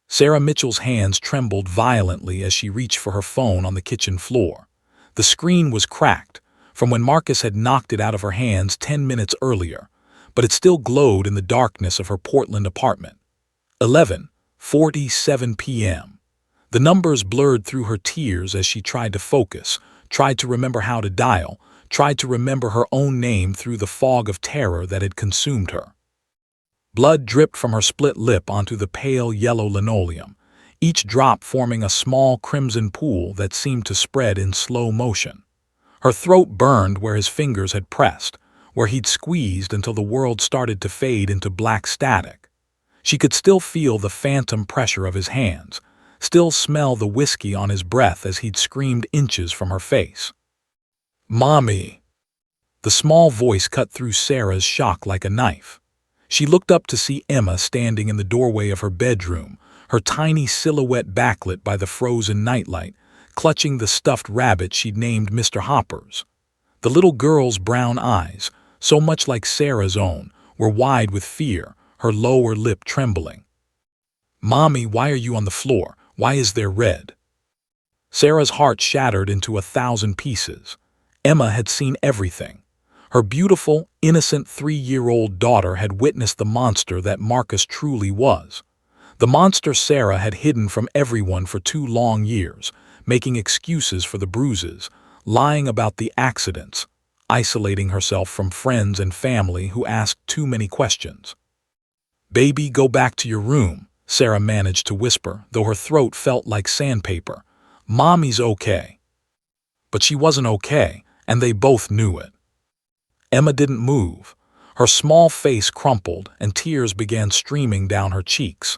Sarah Mitchell's hands trembled violently as she reached for her phone on the kitchen floor. The screen was cracked, from when Marcus had knocked it out of her hands 10 minutes earlier, but it still glowed in the darkness of her Portland apartment. 11:47 p.m. The numbers blurred through her tears as she tried to focus, tried to remember how to dial, tried to remember her own name through the fog of terror that had consumed her. Blood dripped from her split lip onto the pale yellow linoleum, each drop forming a small crimson pool that seemed to spread in slow motion. Her throat burned where his fingers had pressed, where he'd squeezed until the world started to fade into black static. She could still feel the phantom pressure of his hands, still smell the whiskey on his breath as he'd screamed inches from her face. "Mommy!" The small voice cut through Sarah's shock like a knife. She looked up to see Emma standing in the doorway of her bedroom, her tiny silhouette backlit by the frozen nightlight, clutching the stuffed rabbit she'd named Mr. Hoppers. The little girl's brown eyes, so much like Sarah's own, were wide with fear, her lower lip trembling. "Mommy, why are you on the floor? Why is there red?" Sarah's heart shattered into 1,000 pieces. Emma had seen everything. Her beautiful, innocent 3-year-old daughter had witnessed the monster that Marcus truly was. The monster Sarah had hidden from everyone for 2 long years, making excuses for the bruises, lying about the accidents, isolating herself from friends and family who asked too many questions. "Baby, go back to your room," Sarah managed to whisper, though her throat felt like sandpaper. "Mommy's okay." But she wasn't okay, and they both knew it. Emma didn't move. Her small face crumpled, and tears began streaming down her cheeks.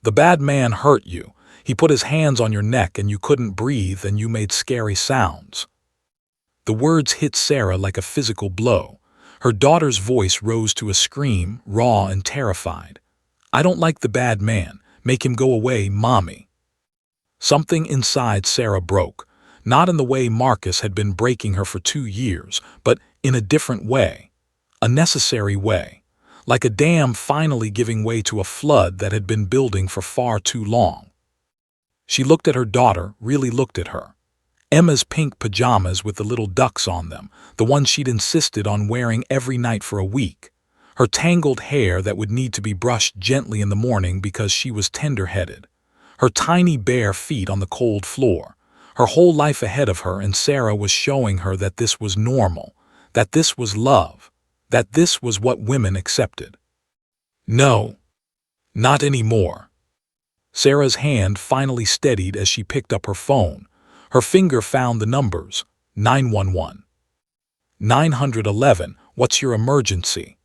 "The bad man hurt you. He put his hands on your neck and you couldn't breathe and you made scary sounds." The words hit Sarah like a physical blow. Her daughter's voice rose to a scream, raw and terrified. "I don't like the bad man. Make him go away, Mommy." Something inside Sarah broke, not in the way Marcus had been breaking her for 2 years, but in a different way, a necessary way, like a dam finally giving way to a flood that had been building for far too long. She looked at her daughter, really looked at her. Emma's pink pajamas with the little ducks on them, the ones she'd insisted on wearing every night for a week. Her tangled hair that would need to be brushed gently in the morning because she was tender-headed. Her tiny bare feet on the cold floor. Her whole life ahead of her, and Sarah was showing her that this was normal, that this was love, that this was what women accepted. "No, not anymore." Sarah's hand finally steadied as she picked up her phone. Her finger found the numbers. 911. 911, what's your emergency?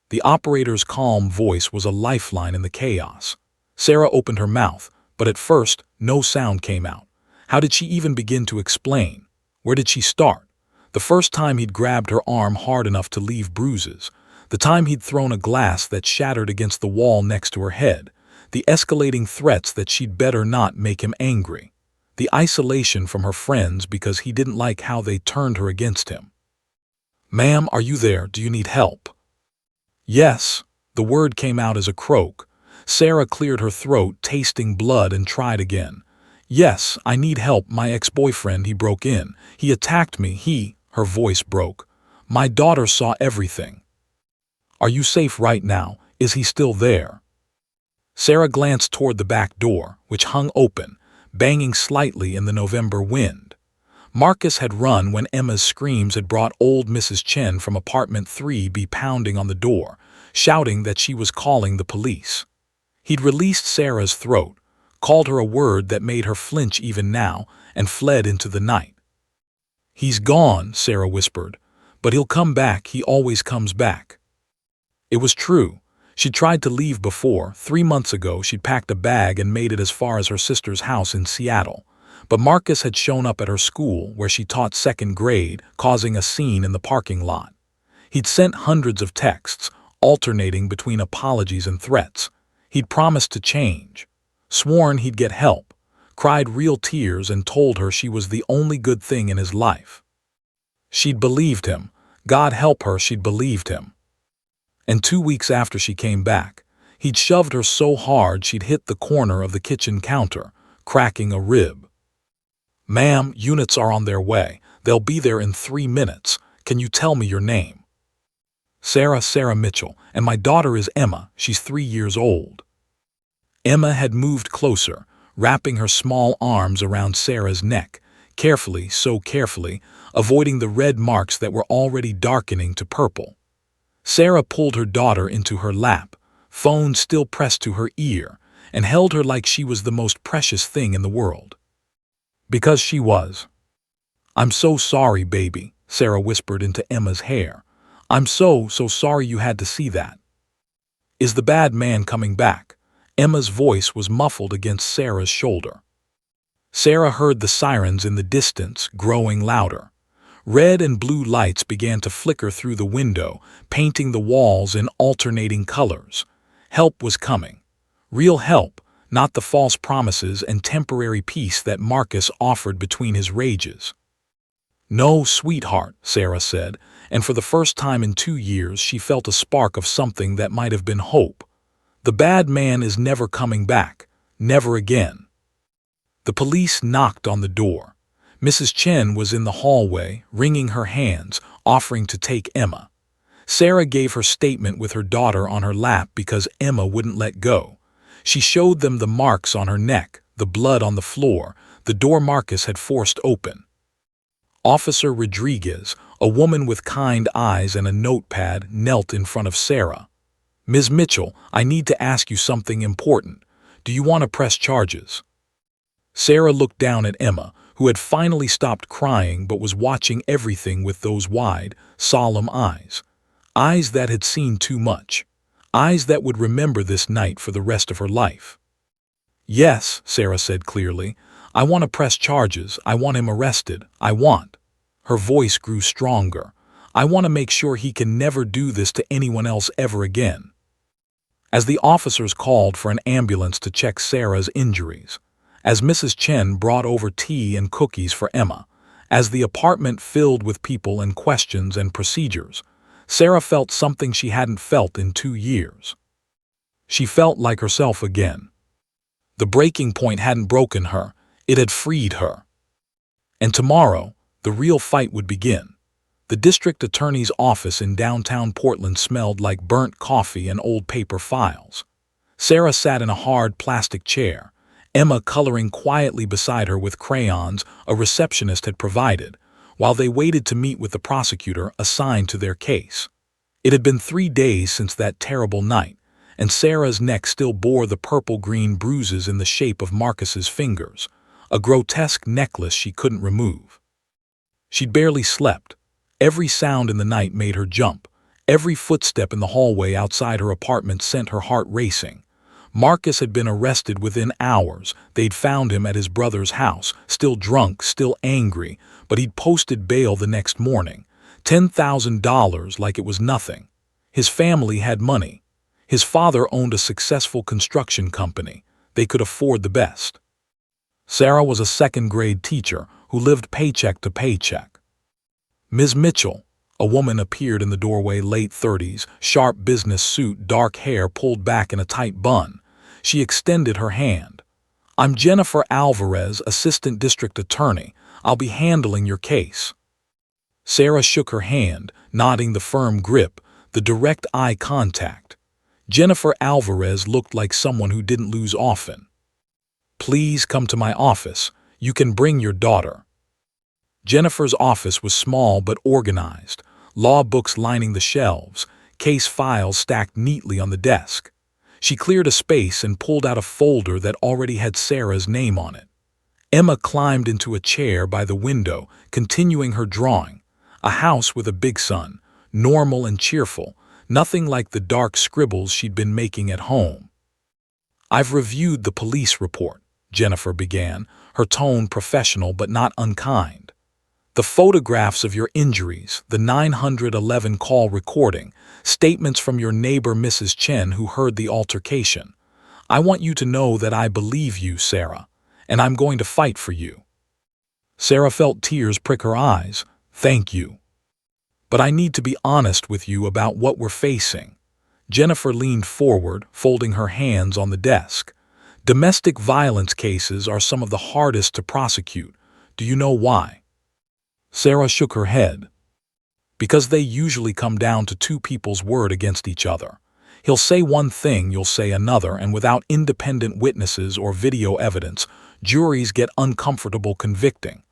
The operator's calm voice was a lifeline in the chaos. Sarah opened her mouth, but at first, no sound came out. How did she even begin to explain? Where did she start? The first time he'd grabbed her arm hard enough to leave bruises. The time he'd thrown a glass that shattered against the wall next to her head. The escalating threats that she'd better not make him angry. The isolation from her friends because he didn't like how they turned her against him. "Ma'am, are you there? Do you need help?" "Yes." The word came out as a croak. Sarah cleared her throat, tasting blood, and tried again. "Yes, I need help. My ex-boyfriend, he broke in. He attacked me. Her voice broke. "My daughter saw everything." "Are you safe right now? Is he still there?" Sarah glanced toward the back door, which hung open, banging slightly in the November wind. Marcus had run when Emma's screams had brought old Mrs. Chen from apartment 3B pounding on the door, shouting that she was calling the police. He'd released Sarah's throat, called her a word that made her flinch even now, and fled into the night. "He's gone," Sarah whispered, "but he'll come back. He always comes back." It was true. She'd tried to leave before. 3 months ago, she'd packed a bag and made it as far as her sister's house in Seattle. But Marcus had shown up at her school, where she taught 2nd grade, causing a scene in the parking lot. He'd sent hundreds of texts, alternating between apologies and threats. He'd promised to change, sworn he'd get help, cried real tears, and told her she was the only good thing in his life. She'd believed him. God help her, she'd believed him. And 2 weeks after she came back, He'd shoved her so hard she'd hit the corner of the kitchen counter, cracking a rib. "Ma'am, units are on their way. They'll be there in 3 minutes. Can you tell me your name?" Sarah Mitchell, and my daughter is Emma. She's 3 years old." Emma had moved closer, wrapping her small arms around Sarah's neck, carefully, so carefully, avoiding the red marks that were already darkening to purple. Sarah pulled her daughter into her lap, phone still pressed to her ear, and held her like she was the most precious thing in the world. Because she was. "I'm so sorry, baby," Sarah whispered into Emma's hair. "I'm so sorry you had to see that." "Is the bad man coming back?" Emma's voice was muffled against Sarah's shoulder. Sarah heard the sirens in the distance, growing louder. Red and blue lights began to flicker through the window, painting the walls in alternating colors. Help was coming. Real help, not the false promises and temporary peace that Marcus offered between his rages. "No, sweetheart," Sarah said, and for the first time in 2 years she felt a spark of something that might have been hope. "The bad man is never coming back. Never again." The police knocked on the door. Mrs. Chen was in the hallway, wringing her hands, offering to take Emma. Sarah gave her statement with her daughter on her lap because Emma wouldn't let go. She showed them the marks on her neck, the blood on the floor, the door Marcus had forced open. Officer Rodriguez, a woman with kind eyes and a notepad, knelt in front of Sarah. "Ms. Mitchell, I need to ask you something important. Do you want to press charges?" Sarah looked down at Emma, who had finally stopped crying but was watching everything with those wide, solemn eyes. Eyes that had seen too much. Eyes that would remember this night for the rest of her life. "Yes," Sarah said clearly. "I want to press charges. I want him arrested. I want." Her voice grew stronger. "I want to make sure he can never do this to anyone else ever again." As the officers called for an ambulance to check Sarah's injuries, as Mrs. Chen brought over tea and cookies for Emma, as the apartment filled with people and questions and procedures, Sarah felt something she hadn't felt in 2 years. She felt like herself again. The breaking point hadn't broken her, it had freed her. And tomorrow, the real fight would begin. The district attorney's office in downtown Portland smelled like burnt coffee and old paper files. Sarah sat in a hard plastic chair, Emma coloring quietly beside her with crayons a receptionist had provided, while they waited to meet with the prosecutor assigned to their case. It had been 3 days since that terrible night, and Sarah's neck still bore the purple-green bruises in the shape of Marcus's fingers, a grotesque necklace she couldn't remove. She'd barely slept. Every sound in the night made her jump. Every footstep in the hallway outside her apartment sent her heart racing. Marcus had been arrested within hours. They'd found him at his brother's house, still drunk, still angry, but he'd posted bail the next morning. $10,000 like it was nothing. His family had money. His father owned a successful construction company. They could afford the best. Sarah was a second-grade teacher who lived paycheck to paycheck. "Ms. Mitchell," a woman appeared in the doorway, late 30s, sharp business suit, dark hair pulled back in a tight bun. She extended her hand. "I'm Jennifer Alvarez, Assistant District Attorney. I'll be handling your case." Sarah shook her hand, nodding the firm grip, the direct eye contact. Jennifer Alvarez looked like someone who didn't lose often. "Please come to my office. You can bring your daughter." Jennifer's office was small but organized, law books lining the shelves, case files stacked neatly on the desk. She cleared a space and pulled out a folder that already had Sarah's name on it. Emma climbed into a chair by the window, continuing her drawing. A house with a big sun, normal and cheerful, nothing like the dark scribbles she'd been making at home. "I've reviewed the police report," Jennifer began, her tone professional but not unkind. "The photographs of your injuries, the 911 call recording, statements from your neighbor Mrs. Chen who heard the altercation. I want you to know that I believe you, Sarah, and I'm going to fight for you." Sarah felt tears prick her eyes. "Thank you. But I need to be honest with you about what we're facing." Jennifer leaned forward, folding her hands on the desk. Domestic violence cases are some of the hardest to prosecute. Do you know why? Sarah shook her head. Because they usually come down to two people's word against each other. He'll say one thing, you'll say another, and without independent witnesses or video evidence, juries get uncomfortable convicting.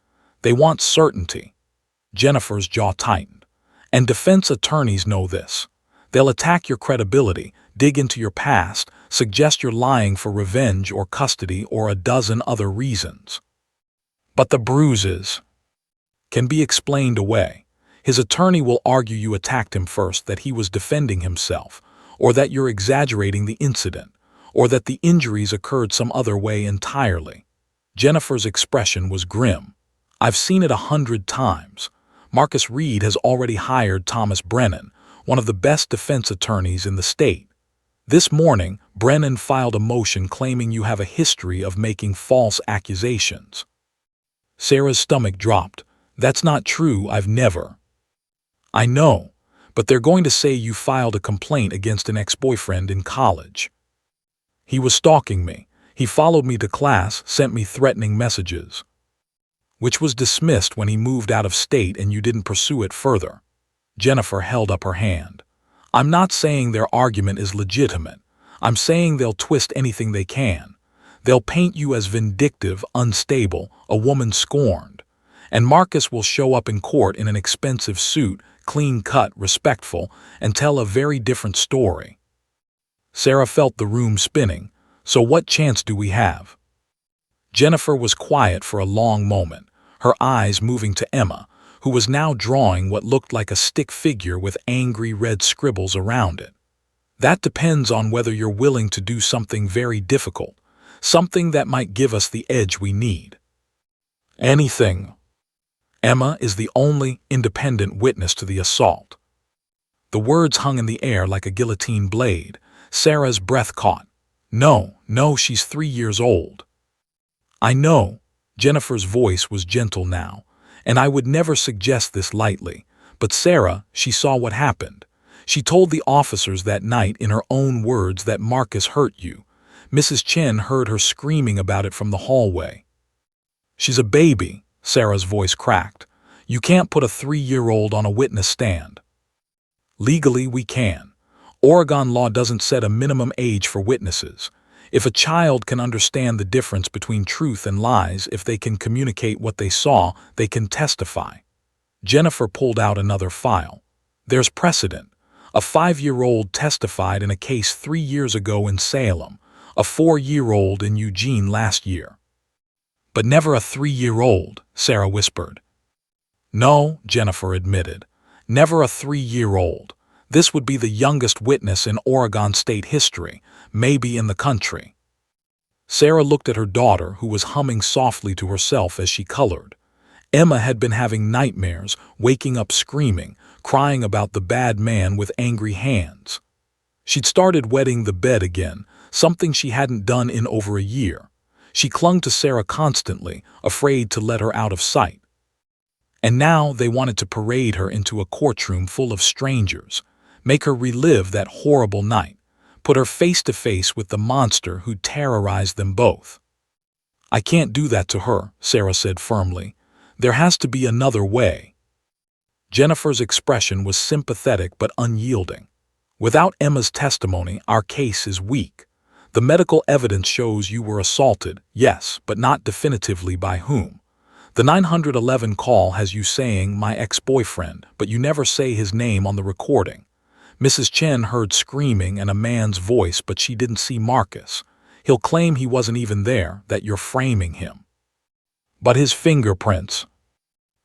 They want certainty. Jennifer's jaw tightened. And defense attorneys know this. They'll attack your credibility, dig into your past, suggest you're lying for revenge or custody or a dozen other reasons. But the bruises can be explained away. His attorney will argue you attacked him first, that he was defending himself, or that you're exaggerating the incident, or that the injuries occurred some other way entirely. Jennifer's expression was grim. I've seen it 100 times. Marcus Reed has already hired Thomas Brennan, one of the best defense attorneys in the state. This morning, Brennan filed a motion claiming you have a history of making false accusations. Sarah's stomach dropped. That's not true, I've never. I know, but they're going to say you filed a complaint against an ex-boyfriend in college. He was stalking me. He followed me to class, sent me threatening messages, which was dismissed when he moved out of state and you didn't pursue it further. Jennifer held up her hand. I'm not saying their argument is legitimate. I'm saying they'll twist anything they can. They'll paint you as vindictive, unstable, a woman scorned. And Marcus will show up in court in an expensive suit, clean-cut, respectful, and tell a very different story. Sarah felt the room spinning. So what chance do we have? Jennifer was quiet for a long moment, her eyes moving to Emma, who was now drawing what looked like a stick figure with angry red scribbles around it. That depends on whether you're willing to do something very difficult, something that might give us the edge we need. Anything. Emma is the only independent witness to the assault. The words hung in the air like a guillotine blade. Sarah's breath caught. No, she's 3 years old. I know. Jennifer's voice was gentle now, and I would never suggest this lightly. But Sarah, she saw what happened. She told the officers that night in her own words that Marcus hurt you. Mrs. Chen heard her screaming about it from the hallway. She's a baby, Sarah's voice cracked. You can't put a 3-year-old on a witness stand. Legally, we can. Oregon law doesn't set a minimum age for witnesses. If a child can understand the difference between truth and lies, if they can communicate what they saw, they can testify. Jennifer pulled out another file. There's precedent. A 5-year-old testified in a case 3 years ago in Salem, a 4-year-old in Eugene last year. But never a 3-year-old, Sarah whispered. No, Jennifer admitted. Never a 3-year-old. This would be the youngest witness in Oregon state history, maybe in the country. Sarah looked at her daughter, who was humming softly to herself as she colored. Emma had been having nightmares, waking up screaming, crying about the bad man with angry hands. She'd started wetting the bed again, something she hadn't done in over a year. She clung to Sarah constantly, afraid to let her out of sight. And now they wanted to parade her into a courtroom full of strangers, make her relive that horrible night, put her face to face with the monster who terrorized them both. I can't do that to her, Sarah said firmly. There has to be another way. Jennifer's expression was sympathetic but unyielding. Without Emma's testimony, our case is weak. The medical evidence shows you were assaulted, yes, but not definitively by whom. The 911 call has you saying my ex-boyfriend, but you never say his name on the recording. Mrs. Chen heard screaming and a man's voice, but she didn't see Marcus. He'll claim he wasn't even there, that you're framing him. But his fingerprints.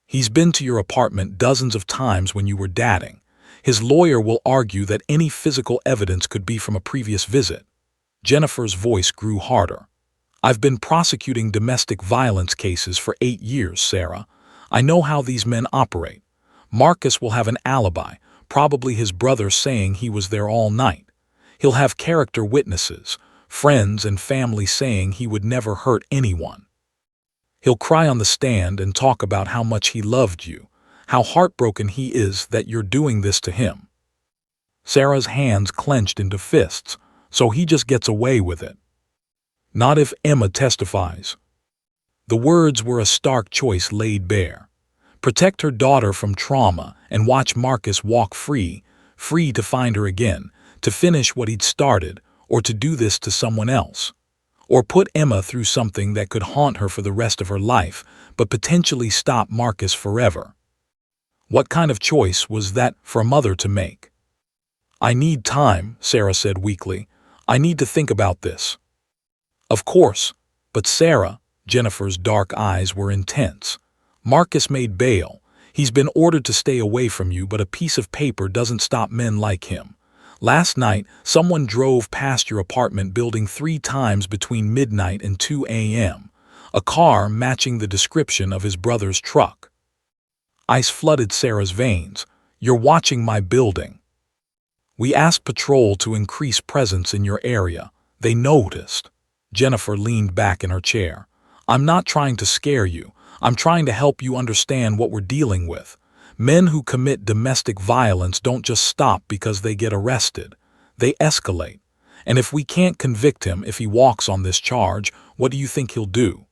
He's been to your apartment dozens of times when you were dating. His lawyer will argue that any physical evidence could be from a previous visit. Jennifer's voice grew harder. I've been prosecuting domestic violence cases for 8 years, Sarah. I know how these men operate. Marcus will have an alibi, probably his brother saying he was there all night. He'll have character witnesses, friends and family saying he would never hurt anyone. He'll cry on the stand and talk about how much he loved you, how heartbroken he is that you're doing this to him. Sarah's hands clenched into fists, so he just gets away with it. Not if Emma testifies. The words were a stark choice laid bare. Protect her daughter from trauma and watch Marcus walk free, free to find her again, to finish what he'd started, or to do this to someone else. Or put Emma through something that could haunt her for the rest of her life, but potentially stop Marcus forever. What kind of choice was that for a mother to make? I need time, Sarah said weakly. I need to think about this. Of course, but Sarah, Jennifer's dark eyes were intense. Marcus made bail. He's been ordered to stay away from you, but a piece of paper doesn't stop men like him. Last night, someone drove past your apartment building 3 times between midnight and 2 a.m., a car matching the description of his brother's truck. Ice flooded Sarah's veins. You're watching my building. We asked patrol to increase presence in your area. They noticed. Jennifer leaned back in her chair. I'm not trying to scare you. I'm trying to help you understand what we're dealing with. Men who commit domestic violence don't just stop because they get arrested. They escalate. And if we can't convict him if he walks on this charge, what do you think he'll do?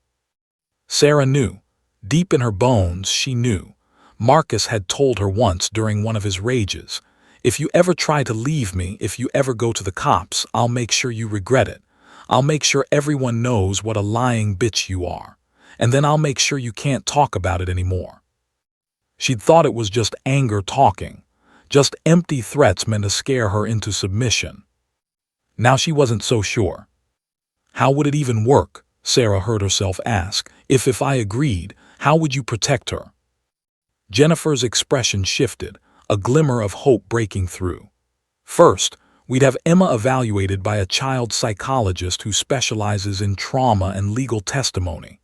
Sarah knew. Deep in her bones, she knew. Marcus had told her once during one of his rages, if you ever try to leave me, if you ever go to the cops, I'll make sure you regret it. I'll make sure everyone knows what a lying bitch you are. And then I'll make sure you can't talk about it anymore. She'd thought it was just anger talking, just empty threats meant to scare her into submission. Now she wasn't so sure. How would it even work? Sarah heard herself ask. If I agreed, how would you protect her? Jennifer's expression shifted, a glimmer of hope breaking through. First, we'd have Emma evaluated by a child psychologist who specializes in trauma and legal testimony.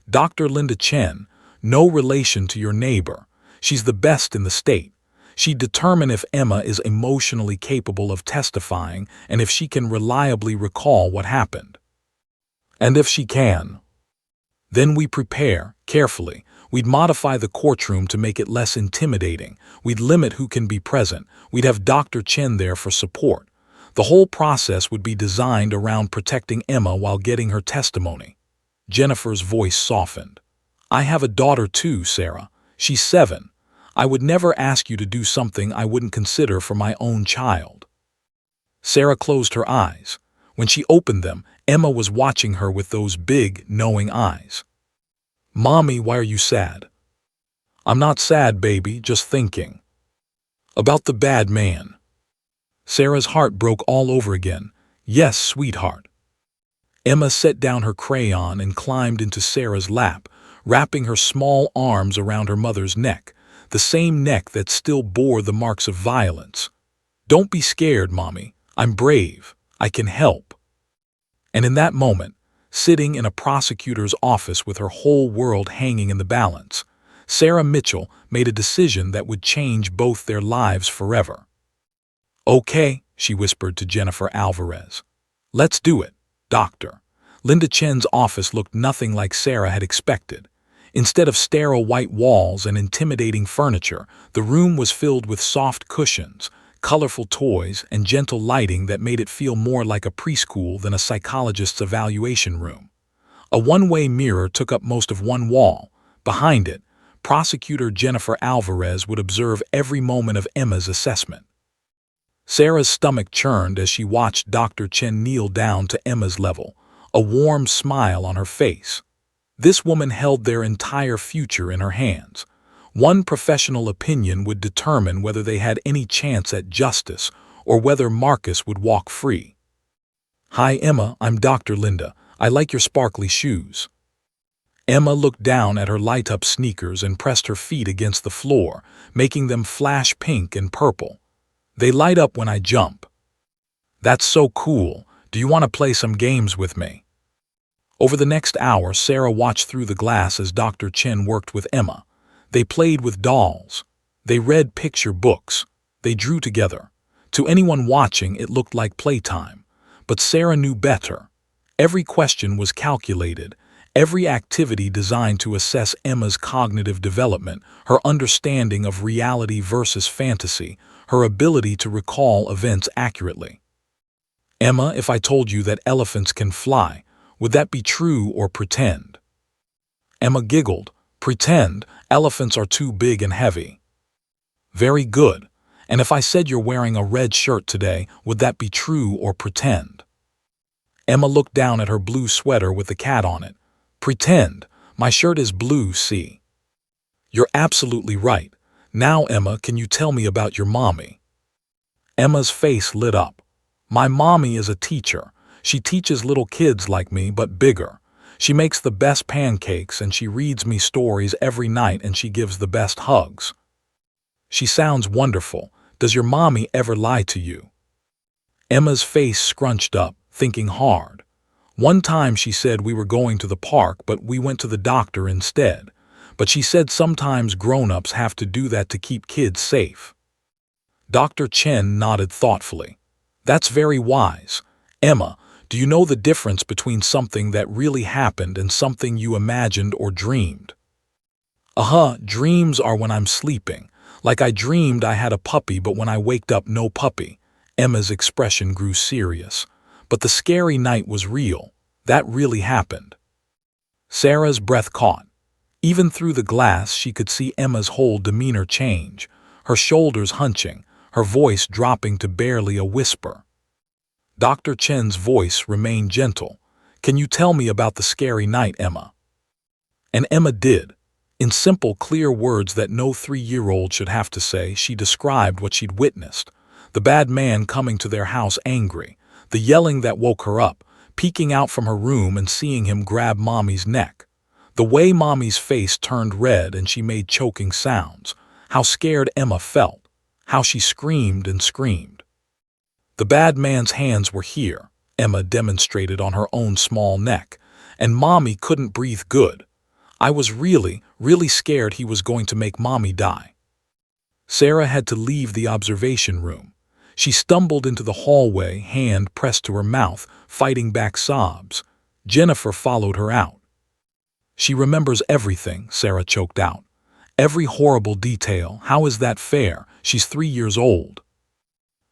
Dr. Linda Chen, no relation to your neighbor. She's the best in the state. She'd determine if Emma is emotionally capable of testifying and if she can reliably recall what happened. And if she can, then we prepare, carefully. We'd modify the courtroom to make it less intimidating. We'd limit who can be present. We'd have Dr. Chen there for support. The whole process would be designed around protecting Emma while getting her testimony. Jennifer's voice softened. I have a daughter too, Sarah. She's 7. I would never ask you to do something I wouldn't consider for my own child. Sarah closed her eyes. When she opened them, Emma was watching her with those big, knowing eyes. Mommy, why are you sad? I'm not sad, baby, just thinking. About the bad man. Sarah's heart broke all over again. Yes, sweetheart. Emma set down her crayon and climbed into Sarah's lap, wrapping her small arms around her mother's neck, the same neck that still bore the marks of violence. Don't be scared, Mommy. I'm brave. I can help. And in that moment, sitting in a prosecutor's office with her whole world hanging in the balance, Sarah Mitchell made a decision that would change both their lives forever. Okay, she whispered to Jennifer Alvarez. Let's do it, Doctor. Linda Chen's office looked nothing like Sarah had expected. Instead of sterile white walls and intimidating furniture, the room was filled with soft cushions, colorful toys, and gentle lighting that made it feel more like a preschool than a psychologist's evaluation room. A one-way mirror took up most of one wall. Behind it, prosecutor Jennifer Alvarez would observe every moment of Emma's assessment. Sarah's stomach churned as she watched Dr. Chen kneel down to Emma's level, a warm smile on her face. This woman held their entire future in her hands. One professional opinion would determine whether they had any chance at justice or whether Marcus would walk free. Hi, Emma, I'm Dr. Linda. I like your sparkly shoes. Emma looked down at her light-up sneakers and pressed her feet against the floor, making them flash pink and purple. They light up when I jump. That's so cool. Do you want to play some games with me? Over the next hour, Sarah watched through the glass as Dr. Chen worked with Emma. They played with dolls. They read picture books. They drew together. To anyone watching, it looked like playtime. But Sarah knew better. Every question was calculated. Every activity designed to assess Emma's cognitive development, her understanding of reality versus fantasy, her ability to recall events accurately. "Emma, if I told you that elephants can fly, would that be true or pretend?" Emma giggled. "Pretend. Elephants are too big and heavy." "Very good. And if I said you're wearing a red shirt today, would that be true or pretend?" Emma looked down at her blue sweater with the cat on it. "Pretend. My shirt is blue, see?" "You're absolutely right. Now, Emma, can you tell me about your mommy?" Emma's face lit up. "My mommy is a teacher. She teaches little kids like me, but bigger. She makes the best pancakes and she reads me stories every night and she gives the best hugs." "She sounds wonderful. Does your mommy ever lie to you?" Emma's face scrunched up, thinking hard. "One time she said we were going to the park, but we went to the doctor instead. But she said sometimes grown-ups have to do that to keep kids safe." Dr. Chen nodded thoughtfully. "That's very wise. Emma, do you know the difference between something that really happened and something you imagined or dreamed?" Dreams are when I'm sleeping. Like I dreamed I had a puppy, but when I waked up, no puppy." Emma's expression grew serious. "But the scary night was real. That really happened." Sarah's breath caught. Even through the glass, she could see Emma's whole demeanor change, her shoulders hunching, her voice dropping to barely a whisper. Dr. Chen's voice remained gentle. "Can you tell me about the scary night, Emma?" And Emma did. In simple, clear words that no 3-year-old should have to say, she described what she'd witnessed. The bad man coming to their house angry, the yelling that woke her up, peeking out from her room and seeing him grab Mommy's neck. The way Mommy's face turned red and she made choking sounds. How scared Emma felt. How she screamed and screamed. The bad man's hands were here, Emma demonstrated on her own small neck, and Mommy couldn't breathe good. "I was really, really scared he was going to make Mommy die." Sarah had to leave the observation room. She stumbled into the hallway, hand pressed to her mouth, fighting back sobs. Jennifer followed her out. "She remembers everything," Sarah choked out. "Every horrible detail. How is that fair? She's 3 years old."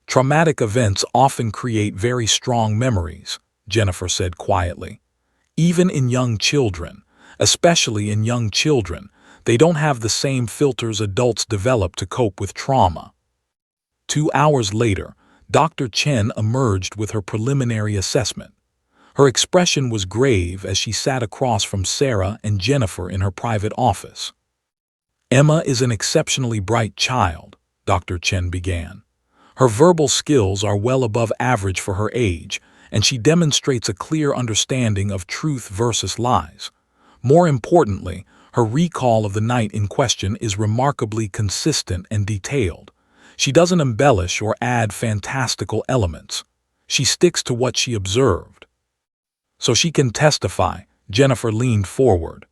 "Traumatic events often create very strong memories," Jennifer said quietly. "Even in young children, especially in young children, they don't have the same filters adults develop to cope with trauma." 2 hours later, Dr. Chen emerged with her preliminary assessment. Her expression was grave as she sat across from Sarah and Jennifer in her private office. "Emma is an exceptionally bright child," Dr. Chen began. "Her verbal skills are well above average for her age, and she demonstrates a clear understanding of truth versus lies. More importantly, her recall of the night in question is remarkably consistent and detailed. She doesn't embellish or add fantastical elements. She sticks to what she observed." "So she can testify," Jennifer leaned forward.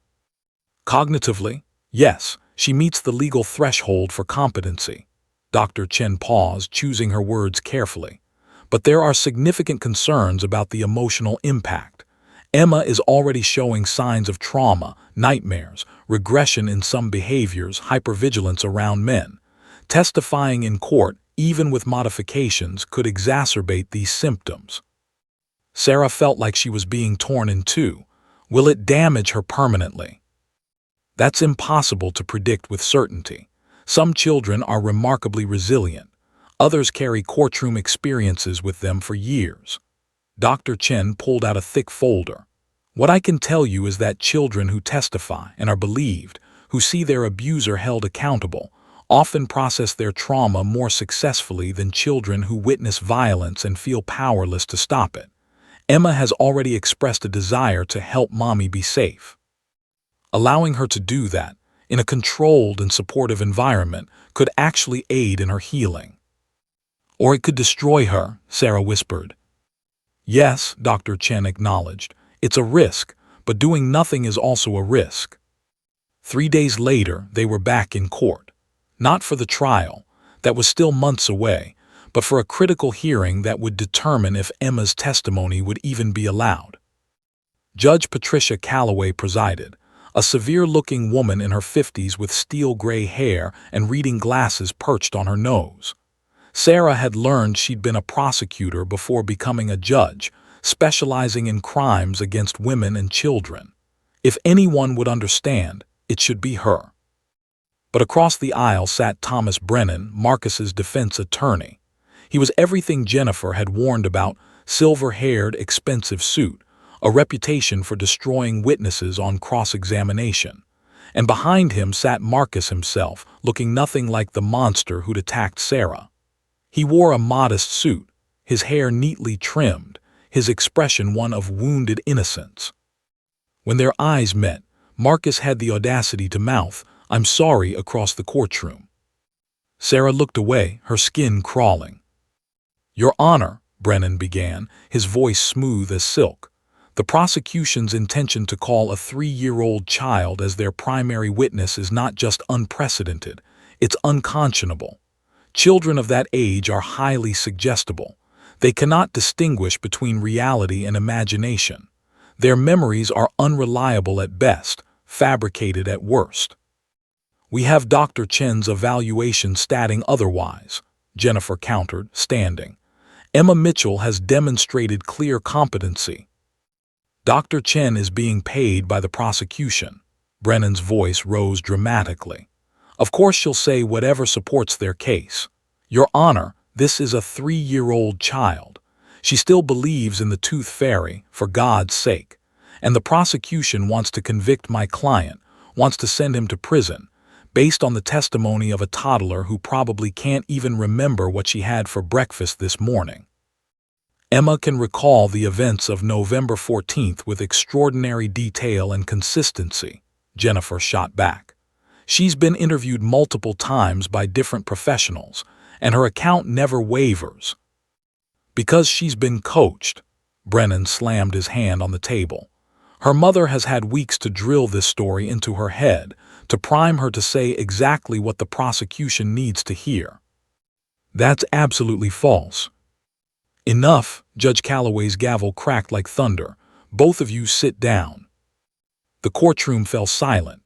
"Cognitively, yes, she meets the legal threshold for competency." Dr. Chen paused, choosing her words carefully. "But there are significant concerns about the emotional impact. Emma is already showing signs of trauma, nightmares, regression in some behaviors, hypervigilance around men. Testifying in court, even with modifications, could exacerbate these symptoms." Sarah felt like she was being torn in two. "Will it damage her permanently?" "That's impossible to predict with certainty. Some children are remarkably resilient. Others carry courtroom experiences with them for years." Dr. Chen pulled out a thick folder. "What I can tell you is that children who testify and are believed, who see their abuser held accountable, often process their trauma more successfully than children who witness violence and feel powerless to stop it. Emma has already expressed a desire to help Mommy be safe. Allowing her to do that, in a controlled and supportive environment, could actually aid in her healing." "Or it could destroy her," Sarah whispered. "Yes," Dr. Chen acknowledged. "It's a risk, but doing nothing is also a risk." 3 days later, they were back in court. Not for the trial, that was still months away, but for a critical hearing that would determine if Emma's testimony would even be allowed. Judge Patricia Calloway presided, a severe-looking woman in her 50s with steel-gray hair and reading glasses perched on her nose. Sarah had learned she'd been a prosecutor before becoming a judge, specializing in crimes against women and children. If anyone would understand, it should be her. But across the aisle sat Thomas Brennan, Marcus's defense attorney. He was everything Jennifer had warned about: silver-haired, expensive suit, a reputation for destroying witnesses on cross-examination. And behind him sat Marcus himself, looking nothing like the monster who'd attacked Sarah. He wore a modest suit, his hair neatly trimmed, his expression one of wounded innocence. When their eyes met, Marcus had the audacity to mouth, "I'm sorry," across the courtroom. Sarah looked away, her skin crawling. "Your Honor," Brennan began, his voice smooth as silk, "the prosecution's intention to call a 3-year-old child as their primary witness is not just unprecedented, it's unconscionable. Children of that age are highly suggestible. They cannot distinguish between reality and imagination. Their memories are unreliable at best, fabricated at worst." "We have Dr. Chen's evaluation stating otherwise," Jennifer countered, standing. "Emma Mitchell has demonstrated clear competency." "Dr. Chen is being paid by the prosecution." Brennan's voice rose dramatically. "Of course she'll say whatever supports their case. Your Honor, this is a 3-year-old child. She still believes in the tooth fairy, for God's sake. And the prosecution wants to convict my client, wants to send him to prison, based on the testimony of a toddler who probably can't even remember what she had for breakfast this morning. Emma can recall the events of November 14th with extraordinary detail and consistency," Jennifer shot back. "She's been interviewed multiple times by different professionals, and her account never wavers." "Because she's been coached," Brennan slammed his hand on the table. "Her mother has had weeks to drill this story into her head, to prime her to say exactly what the prosecution needs to hear." "That's absolutely false." "Enough," Judge Calloway's gavel cracked like thunder. "Both of you sit down." The courtroom fell silent.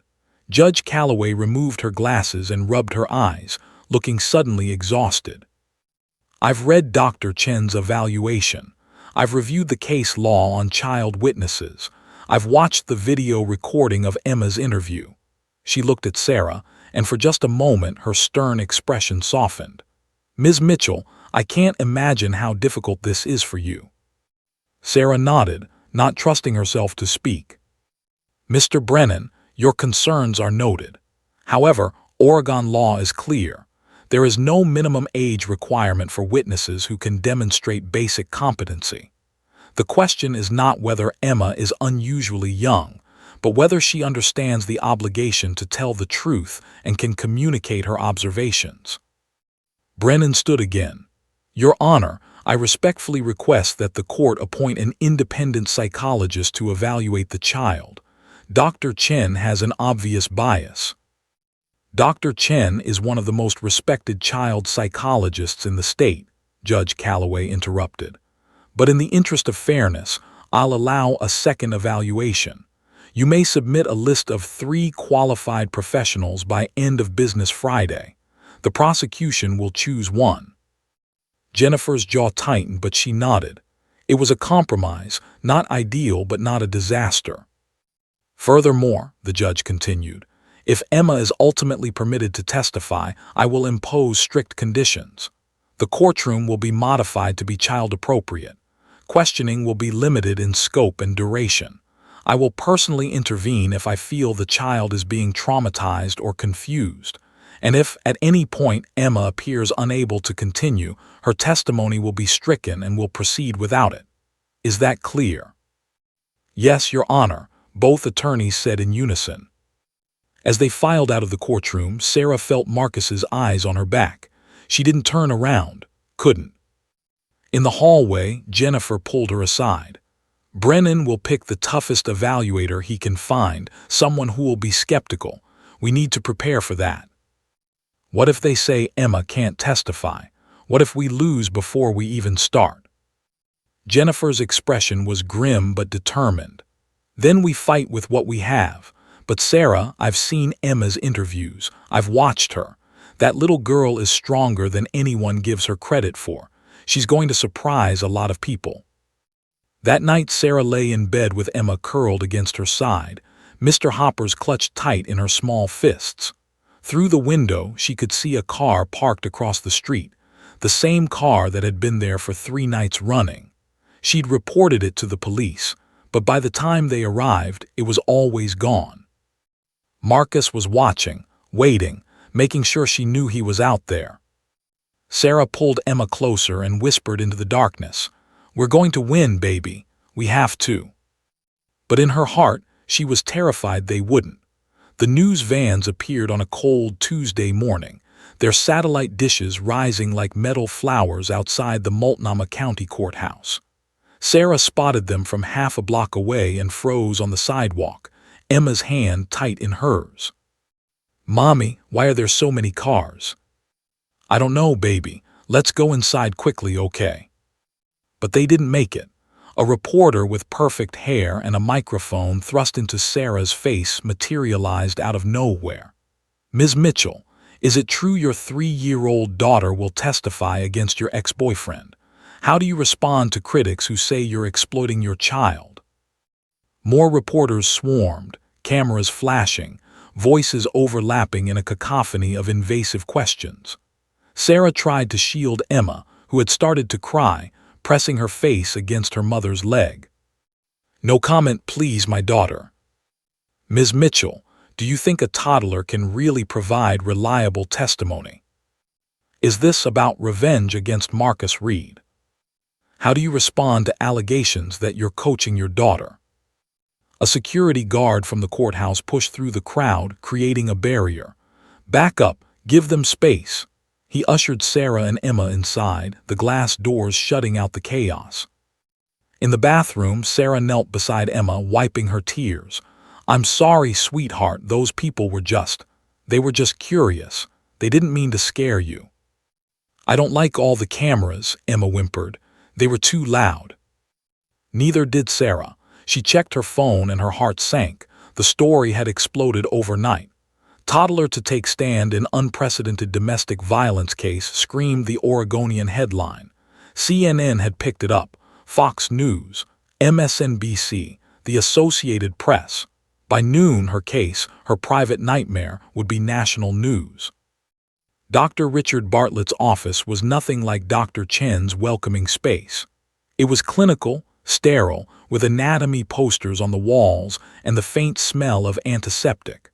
Judge Calloway removed her glasses and rubbed her eyes, looking suddenly exhausted. "I've read Dr. Chen's evaluation. I've reviewed the case law on child witnesses. I've watched the video recording of Emma's interview." She looked at Sarah, and for just a moment her stern expression softened. "Ms. Mitchell, I can't imagine how difficult this is for you." Sarah nodded, not trusting herself to speak. "Mr. Brennan, your concerns are noted. However, Oregon law is clear. There is no minimum age requirement for witnesses who can demonstrate basic competency. The question is not whether Emma is unusually young, but whether she understands the obligation to tell the truth and can communicate her observations." Brennan stood again. "Your Honor, I respectfully request that the court appoint an independent psychologist to evaluate the child. Dr. Chen has an obvious bias." "Dr. Chen is one of the most respected child psychologists in the state," Judge Calloway interrupted. "But in the interest of fairness, I'll allow a second evaluation. You may submit a list of 3 qualified professionals by end of business Friday. The prosecution will choose one." Jennifer's jaw tightened, but she nodded. It was a compromise, not ideal but not a disaster. "Furthermore," the judge continued, "if Emma is ultimately permitted to testify, I will impose strict conditions. The courtroom will be modified to be child-appropriate. Questioning will be limited in scope and duration. I will personally intervene if I feel the child is being traumatized or confused. And if, at any point, Emma appears unable to continue, her testimony will be stricken and will proceed without it. Is that clear?" "Yes, Your Honor," both attorneys said in unison. As they filed out of the courtroom, Sarah felt Marcus's eyes on her back. She didn't turn around, couldn't. In the hallway, Jennifer pulled her aside. "Brennan will pick the toughest evaluator he can find, someone who will be skeptical. We need to prepare for that." "What if they say Emma can't testify? What if we lose before we even start?" Jennifer's expression was grim but determined. "Then we fight with what we have. But Sarah, I've seen Emma's interviews. I've watched her. That little girl is stronger than anyone gives her credit for. She's going to surprise a lot of people." That night, Sarah lay in bed with Emma curled against her side, Mr. Hoppers clutched tight in her small fists. Through the window, she could see a car parked across the street, the same car that had been there for 3 nights running. She'd reported it to the police, but by the time they arrived, it was always gone. Marcus was watching, waiting, making sure she knew he was out there. Sarah pulled Emma closer and whispered into the darkness, "We're going to win, baby. We have to." But in her heart, she was terrified they wouldn't. The news vans appeared on a cold Tuesday morning, their satellite dishes rising like metal flowers outside the Multnomah County Courthouse. Sarah spotted them from half a block away and froze on the sidewalk, Emma's hand tight in hers. "Mommy, why are there so many cars?" "I don't know, baby. Let's go inside quickly, okay?" But they didn't make it. A reporter with perfect hair and a microphone thrust into Sarah's face materialized out of nowhere. "Ms. Mitchell, is it true your 3-year-old daughter will testify against your ex-boyfriend? How do you respond to critics who say you're exploiting your child?" More reporters swarmed, cameras flashing, voices overlapping in a cacophony of invasive questions. Sarah tried to shield Emma, who had started to cry, pressing her face against her mother's leg. "No comment, please, my daughter." "Ms. Mitchell, do you think a toddler can really provide reliable testimony? Is this about revenge against Marcus Reed? How do you respond to allegations that you're coaching your daughter?" A security guard from the courthouse pushed through the crowd, creating a barrier. "Back up, give them space." He ushered Sarah and Emma inside, the glass doors shutting out the chaos. In the bathroom, Sarah knelt beside Emma, wiping her tears. "I'm sorry, sweetheart, those people were they were just curious. They didn't mean to scare you." "I don't like all the cameras," Emma whimpered. "They were too loud." Neither did Sarah. She checked her phone and her heart sank. The story had exploded overnight. "Toddler to take stand in unprecedented domestic violence case," screamed the Oregonian headline. CNN had picked it up, Fox News, MSNBC, the Associated Press. By noon, her case, her private nightmare, would be national news. Dr. Richard Bartlett's office was nothing like Dr. Chen's welcoming space. It was clinical, sterile, with anatomy posters on the walls and the faint smell of antiseptic.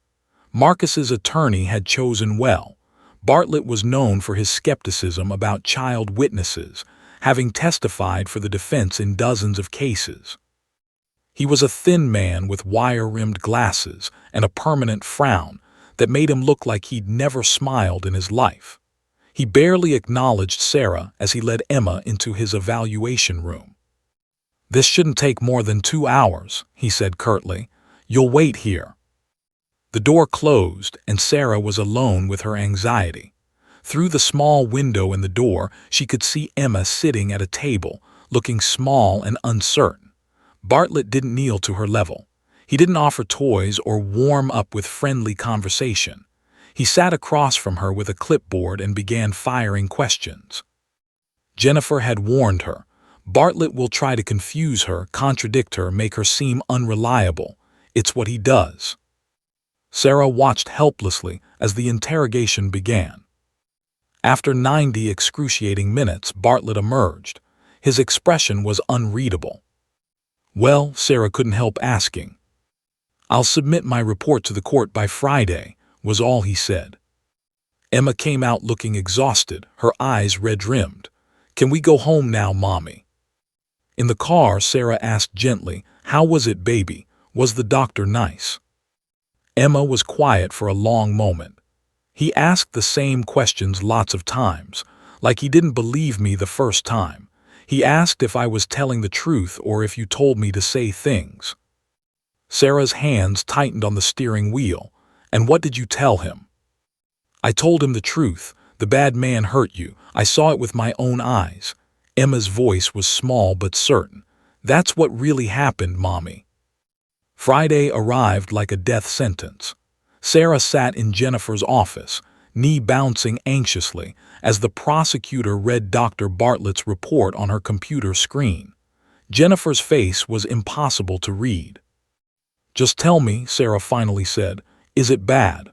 Marcus's attorney had chosen well. Bartlett was known for his skepticism about child witnesses, having testified for the defense in dozens of cases. He was a thin man with wire-rimmed glasses and a permanent frown that made him look like he'd never smiled in his life. He barely acknowledged Sarah as he led Emma into his evaluation room. "This shouldn't take more than 2 hours," he said curtly. "You'll wait here." The door closed, and Sarah was alone with her anxiety. Through the small window in the door, she could see Emma sitting at a table, looking small and uncertain. Bartlett didn't kneel to her level. He didn't offer toys or warm up with friendly conversation. He sat across from her with a clipboard and began firing questions. Jennifer had warned her. Bartlett will try to confuse her, contradict her, make her seem unreliable. It's what he does. Sarah watched helplessly as the interrogation began. After 90 excruciating minutes, Bartlett emerged. His expression was unreadable. "Well," Sarah couldn't help asking. "I'll submit my report to the court by Friday," was all he said. Emma came out looking exhausted, her eyes red-rimmed. "Can we go home now, Mommy?" In the car, Sarah asked gently, "How was it, baby? Was the doctor nice?" Emma was quiet for a long moment. "He asked the same questions lots of times, like he didn't believe me the first time. He asked if I was telling the truth or if you told me to say things." Sarah's hands tightened on the steering wheel. "And what did you tell him?" "I told him the truth. The bad man hurt you. I saw it with my own eyes." Emma's voice was small but certain. "That's what really happened, Mommy." Friday arrived like a death sentence. Sarah sat in Jennifer's office, knee bouncing anxiously as the prosecutor read Dr. Bartlett's report on her computer screen. Jennifer's face was impossible to read. "Just tell me," Sarah finally said, "is it bad?"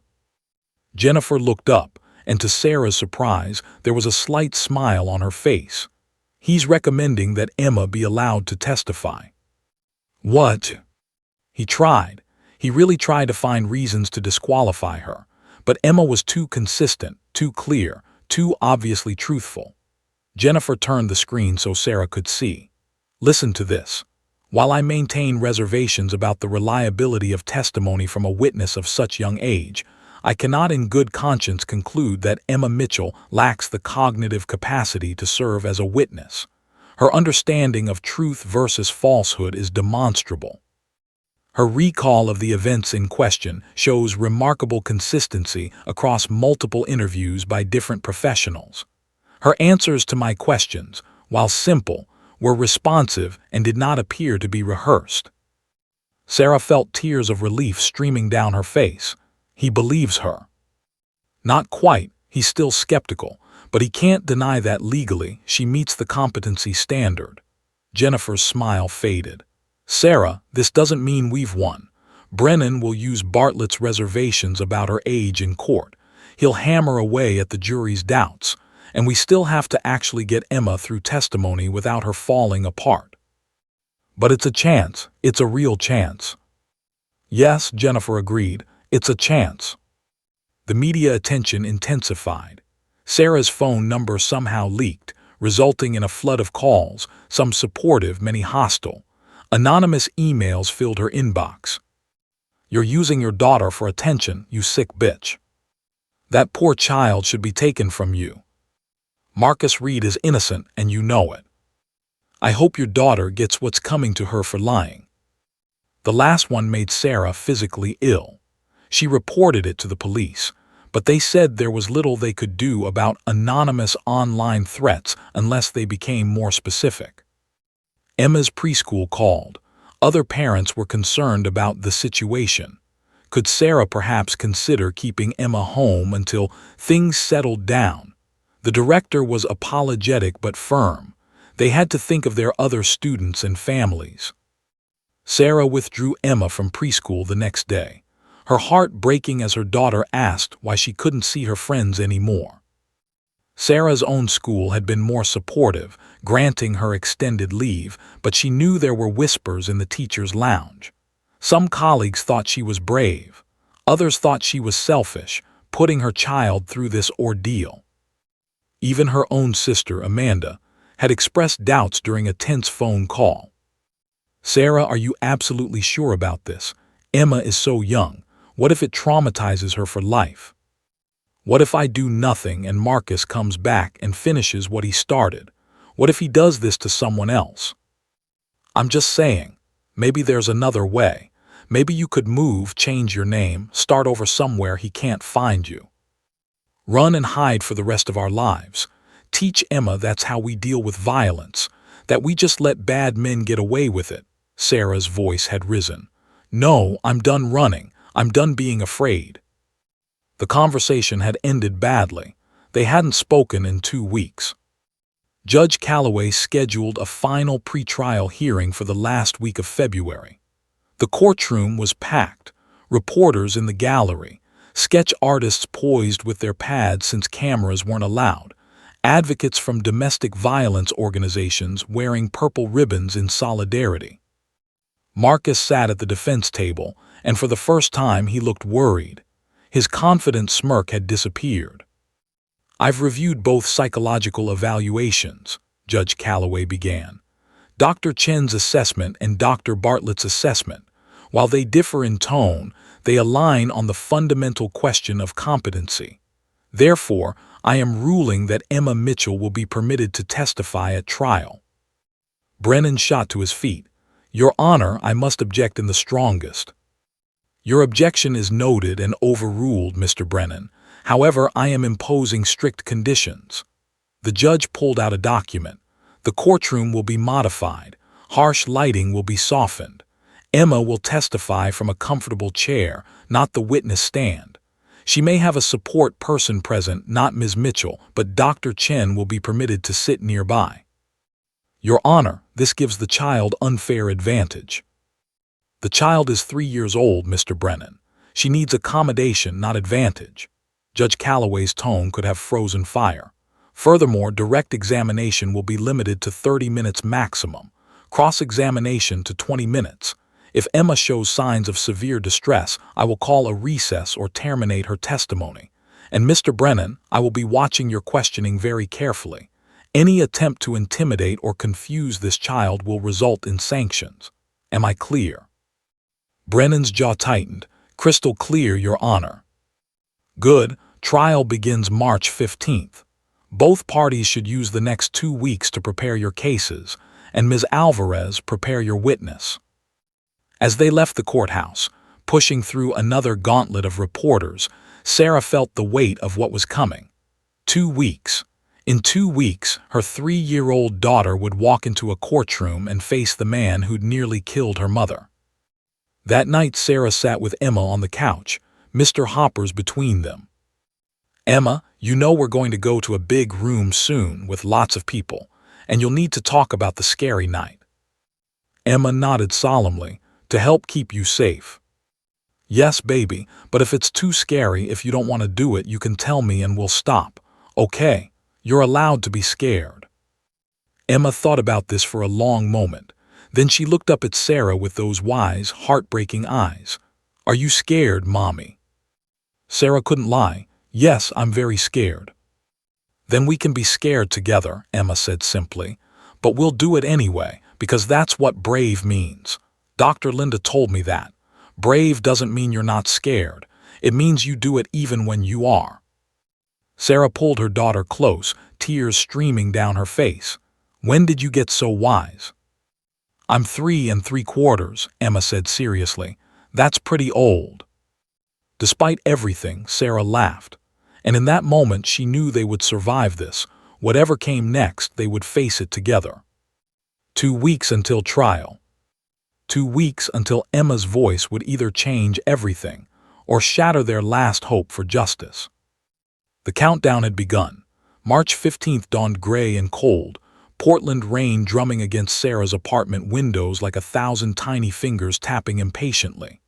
Jennifer looked up, and to Sarah's surprise, there was a slight smile on her face. "He's recommending that Emma be allowed to testify." "What?" He tried. He really tried to find reasons to disqualify her, but Emma was too consistent, too clear, too obviously truthful. Jennifer turned the screen so Sarah could see. "Listen to this. While I maintain reservations about the reliability of testimony from a witness of such young age, I cannot in good conscience conclude that Emma Mitchell lacks the cognitive capacity to serve as a witness. Her understanding of truth versus falsehood is demonstrable. Her recall of the events in question shows remarkable consistency across multiple interviews by different professionals. Her answers to my questions, while simple, were responsive and did not appear to be rehearsed." Sarah felt tears of relief streaming down her face. He believes her. Not quite, he's still skeptical, but he can't deny that legally she meets the competency standard. Jennifer's smile faded. "Sarah, this doesn't mean we've won. Brennan will use Bartlett's reservations about her age in court. He'll hammer away at the jury's doubts, and we still have to actually get Emma through testimony without her falling apart. But it's a chance. It's a real chance." "Yes," Jennifer agreed, "it's a chance." The media attention intensified. Sarah's phone number somehow leaked, resulting in a flood of calls, some supportive, many hostile. Anonymous emails filled her inbox. "You're using your daughter for attention, you sick bitch. That poor child should be taken from you. Marcus Reed is innocent and you know it. I hope your daughter gets what's coming to her for lying." The last one made Sarah physically ill. She reported it to the police, but they said there was little they could do about anonymous online threats unless they became more specific. Emma's preschool called. Other parents were concerned about the situation. Could Sarah perhaps consider keeping Emma home until things settled down? The director was apologetic but firm. They had to think of their other students and families. Sarah withdrew Emma from preschool the next day, her heart breaking as her daughter asked why she couldn't see her friends anymore. Sarah's own school had been more supportive, granting her extended leave, but she knew there were whispers in the teacher's lounge. Some colleagues thought she was brave. Others thought she was selfish, putting her child through this ordeal. Even her own sister, Amanda, had expressed doubts during a tense phone call. "Sarah, are you absolutely sure about this? Emma is so young. What if it traumatizes her for life? What if I do nothing and Marcus comes back and finishes what he started? What if he does this to someone else? I'm just saying, maybe there's another way. Maybe you could move, change your name, start over somewhere he can't find you. Run and hide for the rest of our lives. Teach Emma that's how we deal with violence, that we just let bad men get away with it." Sarah's voice had risen. "No, I'm done running. I'm done being afraid." The conversation had ended badly. They hadn't spoken in 2 weeks. Judge Calloway scheduled a final pretrial hearing for the last week of February. The courtroom was packed, reporters in the gallery, sketch artists poised with their pads since cameras weren't allowed, advocates from domestic violence organizations wearing purple ribbons in solidarity. Marcus sat at the defense table, and for the first time he looked worried. His confident smirk had disappeared. "I've reviewed both psychological evaluations," Judge Calloway began. "Dr. Chen's assessment and Dr. Bartlett's assessment. While they differ in tone, they align on the fundamental question of competency. Therefore, I am ruling that Emma Mitchell will be permitted to testify at trial." Brennan shot to his feet. "Your Honor, I must object in the strongest." "Your objection is noted and overruled, Mr. Brennan. However, I am imposing strict conditions." The judge pulled out a document. "The courtroom will be modified. Harsh lighting will be softened. Emma will testify from a comfortable chair, not the witness stand. She may have a support person present, not Ms. Mitchell, but Dr. Chen will be permitted to sit nearby. Your Honor, this gives the child unfair advantage. The child is 3 years old, Mr. Brennan. She needs accommodation, not advantage. Judge Calloway's tone could have frozen fire. Furthermore, direct examination will be limited to 30 minutes maximum, cross-examination to 20 minutes. If Emma shows signs of severe distress, I will call a recess or terminate her testimony. And Mr. Brennan, I will be watching your questioning very carefully. Any attempt to intimidate or confuse this child will result in sanctions. Am I clear? Brennan's jaw tightened. Crystal clear, Your Honor. Good. Trial begins March 15th. Both parties should use the next 2 weeks to prepare your cases, and Ms. Alvarez, prepare your witness. As they left the courthouse, pushing through another gauntlet of reporters, Sarah felt the weight of what was coming. 2 weeks. In 2 weeks, her 3-year-old daughter would walk into a courtroom and face the man who'd nearly killed her mother. That night, Sarah sat with Emma on the couch, Mr. Hoppers between them. Emma, you know we're going to go to a big room soon with lots of people, and you'll need to talk about the scary night. Emma nodded solemnly, to help keep you safe. Yes, baby, but if it's too scary, if you don't want to do it, you can tell me and we'll stop. Okay, you're allowed to be scared. Emma thought about this for a long moment. Then she looked up at Sarah with those wise, heartbreaking eyes. Are you scared, Mommy? Sarah couldn't lie. Yes, I'm very scared. Then we can be scared together, Emma said simply. But we'll do it anyway, because that's what brave means. Dr. Linda told me that. Brave doesn't mean you're not scared. It means you do it even when you are. Sarah pulled her daughter close, tears streaming down her face. When did you get so wise? I'm 3 3/4, Emma said seriously. That's pretty old. Despite everything, Sarah laughed. And in that moment, she knew they would survive this. Whatever came next, they would face it together. 2 weeks until trial. 2 weeks until Emma's voice would either change everything or shatter their last hope for justice. The countdown had begun. March 15th dawned gray and cold, Portland rain drumming against Sarah's apartment windows like 1,000 tiny fingers tapping impatiently.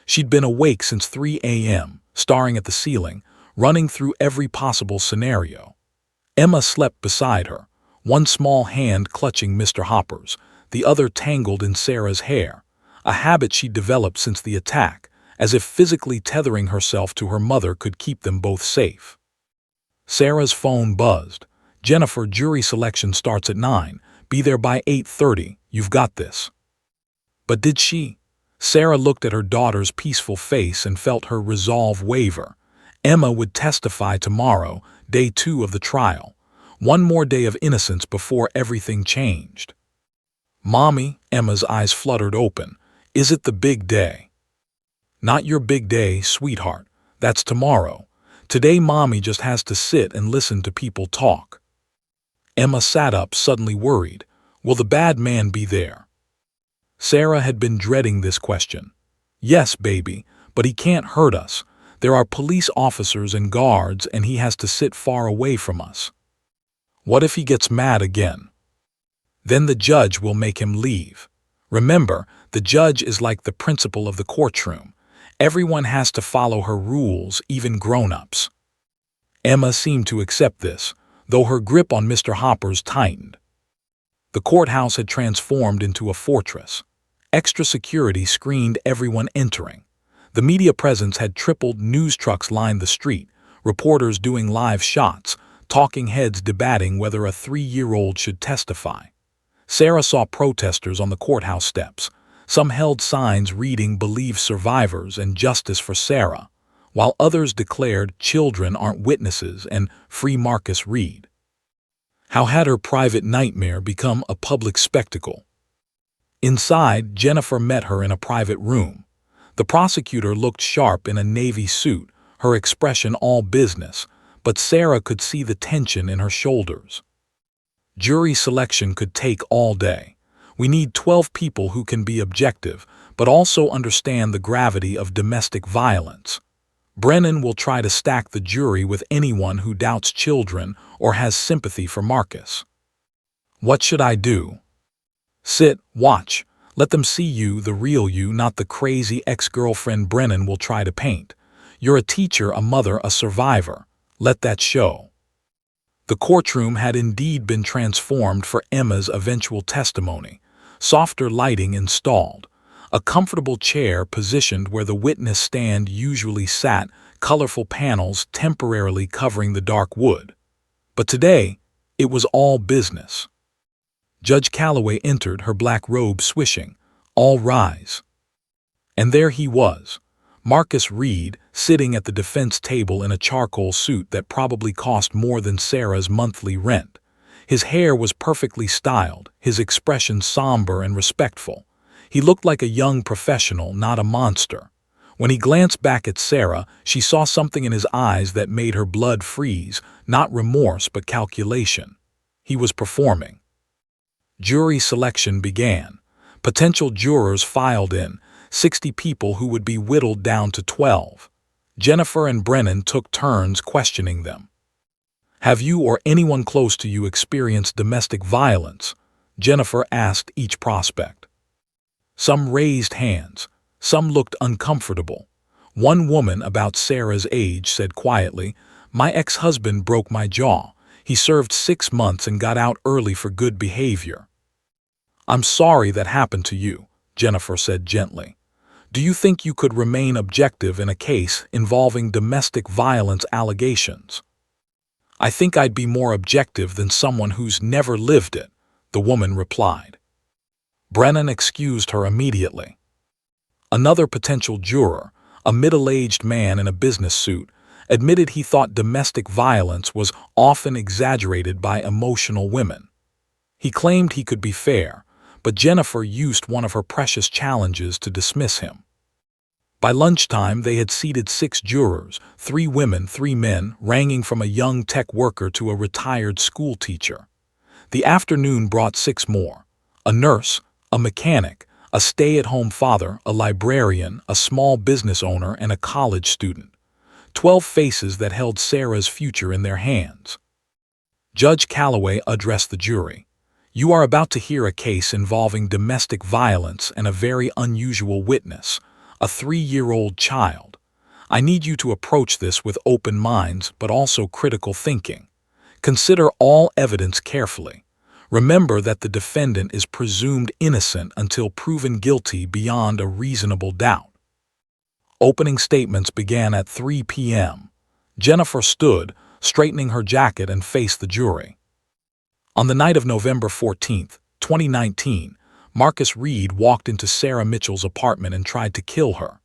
She'd been awake since 3 a.m., staring at the ceiling, running through every possible scenario. Emma slept beside her, one small hand clutching Mr. Hopper's, the other tangled in Sarah's hair, a habit she'd developed since the attack, as if physically tethering herself to her mother could keep them both safe. Sarah's phone buzzed. Jennifer, jury selection starts at 9. Be there by 8:30. You've got this. But did she? Sarah looked at her daughter's peaceful face and felt her resolve waver. Emma would testify tomorrow, day 2 of the trial. One more day of innocence before everything changed. Mommy, Emma's eyes fluttered open. Is it the big day? Not your big day, sweetheart. That's tomorrow. Today, Mommy just has to sit and listen to people talk. Emma sat up, suddenly worried. Will the bad man be there? Sarah had been dreading this question. Yes, baby, but he can't hurt us. There are police officers and guards, and he has to sit far away from us. What if he gets mad again? Then the judge will make him leave. Remember, the judge is like the principal of the courtroom. Everyone has to follow her rules, even grown-ups. Emma seemed to accept this, though her grip on Mr. Hoppers tightened. The courthouse had transformed into a fortress. Extra security screened everyone entering. The media presence had tripled, news trucks lined the street, reporters doing live shots, talking heads debating whether a 3-year-old should testify. Sarah saw protesters on the courthouse steps. Some held signs reading "Believe Survivors" and "Justice for Sarah," while others declared "Children aren't witnesses" and "Free Marcus Reed." How had her private nightmare become a public spectacle? Inside, Jennifer met her in a private room. The prosecutor looked sharp in a navy suit, her expression all business, but Sarah could see the tension in her shoulders. Jury selection could take all day. We need 12 people who can be objective, but also understand the gravity of domestic violence. Brennan will try to stack the jury with anyone who doubts children or has sympathy for Marcus. What should I do? Sit, watch. Let them see you, the real you, not the crazy ex-girlfriend Brennan will try to paint. You're a teacher, a mother, a survivor. Let that show. The courtroom had indeed been transformed for Emma's eventual testimony. Softer lighting installed. A comfortable chair positioned where the witness stand usually sat, colorful panels temporarily covering the dark wood. But today, it was all business. Judge Calloway entered, her black robe swishing. All rise. And there he was, Marcus Reed, sitting at the defense table in a charcoal suit that probably cost more than Sarah's monthly rent. His hair was perfectly styled, his expression somber and respectful. He looked like a young professional, not a monster. When he glanced back at Sarah, she saw something in his eyes that made her blood freeze, not remorse but calculation. He was performing. Jury selection began. Potential jurors filed in, 60 people who would be whittled down to 12. Jennifer and Brennan took turns questioning them. Have you or anyone close to you experienced domestic violence? Jennifer asked each prospect. Some raised hands. Some looked uncomfortable. One woman, about Sarah's age, said quietly, "My ex-husband broke my jaw. He served 6 months and got out early for good behavior." "I'm sorry that happened to you," Jennifer said gently. "Do you think you could remain objective in a case involving domestic violence allegations?" "I think I'd be more objective than someone who's never lived it," the woman replied. Brennan excused her immediately. Another potential juror, a middle-aged man in a business suit, admitted he thought domestic violence was often exaggerated by emotional women. He claimed he could be fair, but Jennifer used one of her precious challenges to dismiss him. By lunchtime, they had seated 6 jurors, 3 women, 3 men, ranging from a young tech worker to a retired school teacher. The afternoon brought 6 more: a nurse, a mechanic, a stay-at-home father, a librarian, a small business owner, and a college student. 12 faces that held Sarah's future in their hands. Judge Calloway addressed the jury. "You are about to hear a case involving domestic violence and a very unusual witness, a 3-year-old child. I need you to approach this with open minds but also critical thinking. Consider all evidence carefully. Remember that the defendant is presumed innocent until proven guilty beyond a reasonable doubt." Opening statements began at 3 p.m. Jennifer stood, straightening her jacket, and faced the jury. On the night of November 14, 2019, Marcus Reed walked into Sarah Mitchell's apartment and tried to kill her.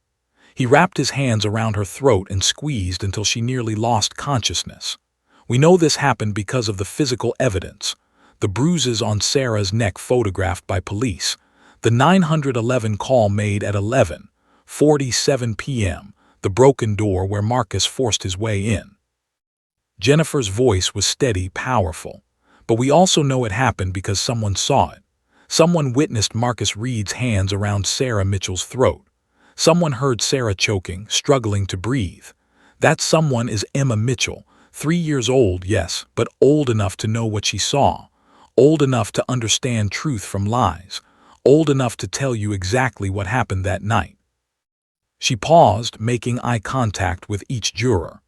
He wrapped his hands around her throat and squeezed until she nearly lost consciousness. We know this happened because of the physical evidence. The bruises on Sarah's neck photographed by police, the 911 call made at 11:47 p.m., the broken door where Marcus forced his way in. Jennifer's voice was steady, powerful, but we also know it happened because someone saw it. Someone witnessed Marcus Reed's hands around Sarah Mitchell's throat. Someone heard Sarah choking, struggling to breathe. That someone is Emma Mitchell, 3 years old, yes, but old enough to know what she saw. Old enough to understand truth from lies, old enough to tell you exactly what happened that night. She paused, making eye contact with each juror.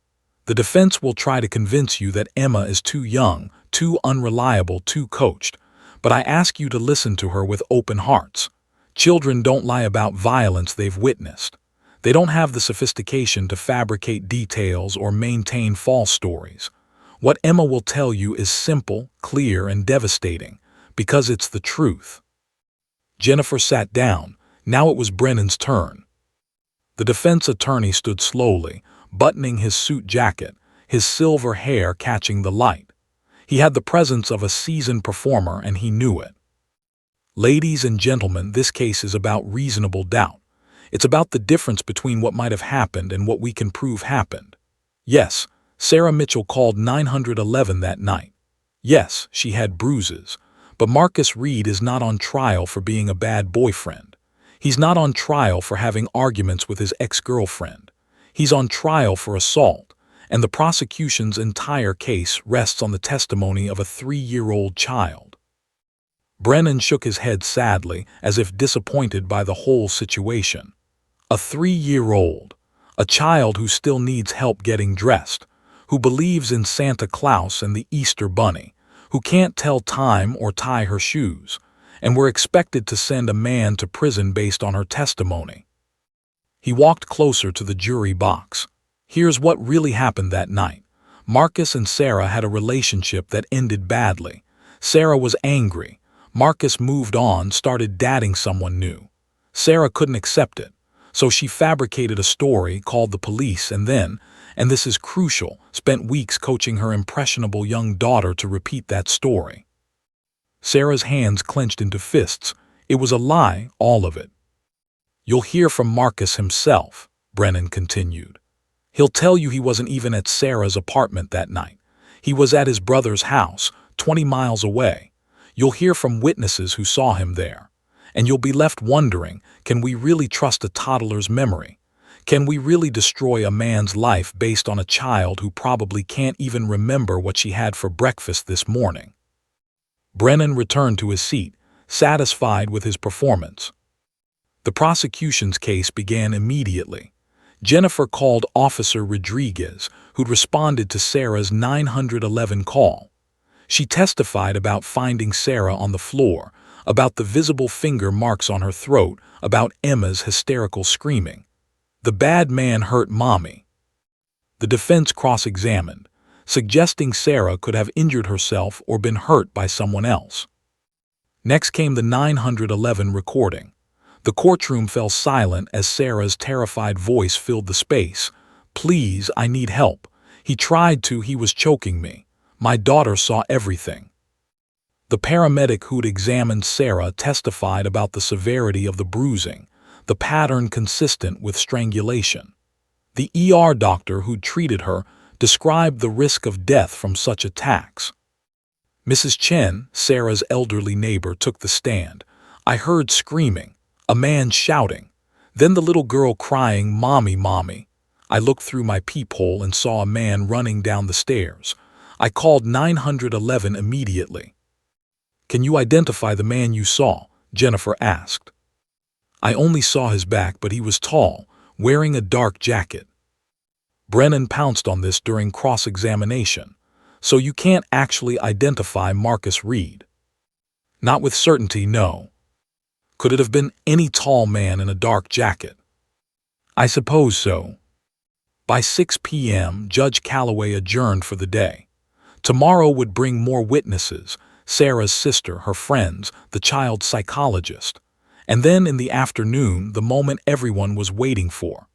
The defense will try to convince you that Emma is too young, too unreliable, too coached, but I ask you to listen to her with open hearts. Children don't lie about violence they've witnessed. They don't have the sophistication to fabricate details or maintain false stories. What Emma will tell you is simple, clear, and devastating, because it's the truth. Jennifer sat down. Now it was Brennan's turn. The defense attorney stood slowly, buttoning his suit jacket, his silver hair catching the light. He had the presence of a seasoned performer, and he knew it. "Ladies and gentlemen, this case is about reasonable doubt. It's about the difference between what might have happened and what we can prove happened. Yes, Sarah Mitchell called 911 that night. Yes, she had bruises. But Marcus Reed is not on trial for being a bad boyfriend. He's not on trial for having arguments with his ex-girlfriend. He's on trial for assault, and the prosecution's entire case rests on the testimony of a 3-year-old child. Brennan shook his head sadly, as if disappointed by the whole situation. A 3-year-old, a child who still needs help getting dressed, who believes in Santa Claus and the Easter Bunny, who can't tell time or tie her shoes, and we're expected to send a man to prison based on her testimony. He walked closer to the jury box. Here's what really happened that night. Marcus and Sarah had a relationship that ended badly. Sarah was angry. Marcus moved on, started dating someone new. Sarah couldn't accept it, so she fabricated a story, called the police, and then, and this is crucial, spent weeks coaching her impressionable young daughter to repeat that story. Sarah's hands clenched into fists. It was a lie, all of it. "You'll hear from Marcus himself," Brennan continued. "He'll tell you he wasn't even at Sarah's apartment that night. He was at his brother's house, 20 miles away. You'll hear from witnesses who saw him there. And you'll be left wondering, can we really trust a toddler's memory? Can we really destroy a man's life based on a child who probably can't even remember what she had for breakfast this morning?" Brennan returned to his seat, satisfied with his performance. The prosecution's case began immediately. Jennifer called Officer Rodriguez, who'd responded to Sarah's 911 call. She testified about finding Sarah on the floor, about the visible finger marks on her throat, about Emma's hysterical screaming. The bad man hurt Mommy. The defense cross-examined, suggesting Sarah could have injured herself or been hurt by someone else. Next came the 911 recording. The courtroom fell silent as Sarah's terrified voice filled the space. "Please, I need help. He tried to, he was choking me. My daughter saw everything." The paramedic who'd examined Sarah testified about the severity of the bruising, the pattern consistent with strangulation. The ER doctor who'd treated her described the risk of death from such attacks. Mrs. Chen, Sarah's elderly neighbor, took the stand. "I heard screaming, a man shouting, then the little girl crying, 'Mommy, Mommy.' I looked through my peephole and saw a man running down the stairs. I called 911 immediately." "Can you identify the man you saw?" Jennifer asked. "I only saw his back, but he was tall, wearing a dark jacket." Brennan pounced on this during cross-examination. "So you can't actually identify Marcus Reed?" "Not with certainty, no." "Could it have been any tall man in a dark jacket?" "I suppose so." By 6 p.m., Judge Calloway adjourned for the day. Tomorrow would bring more witnesses, Sarah's sister, her friends, the child psychologist. And then in the afternoon, the moment everyone was waiting for.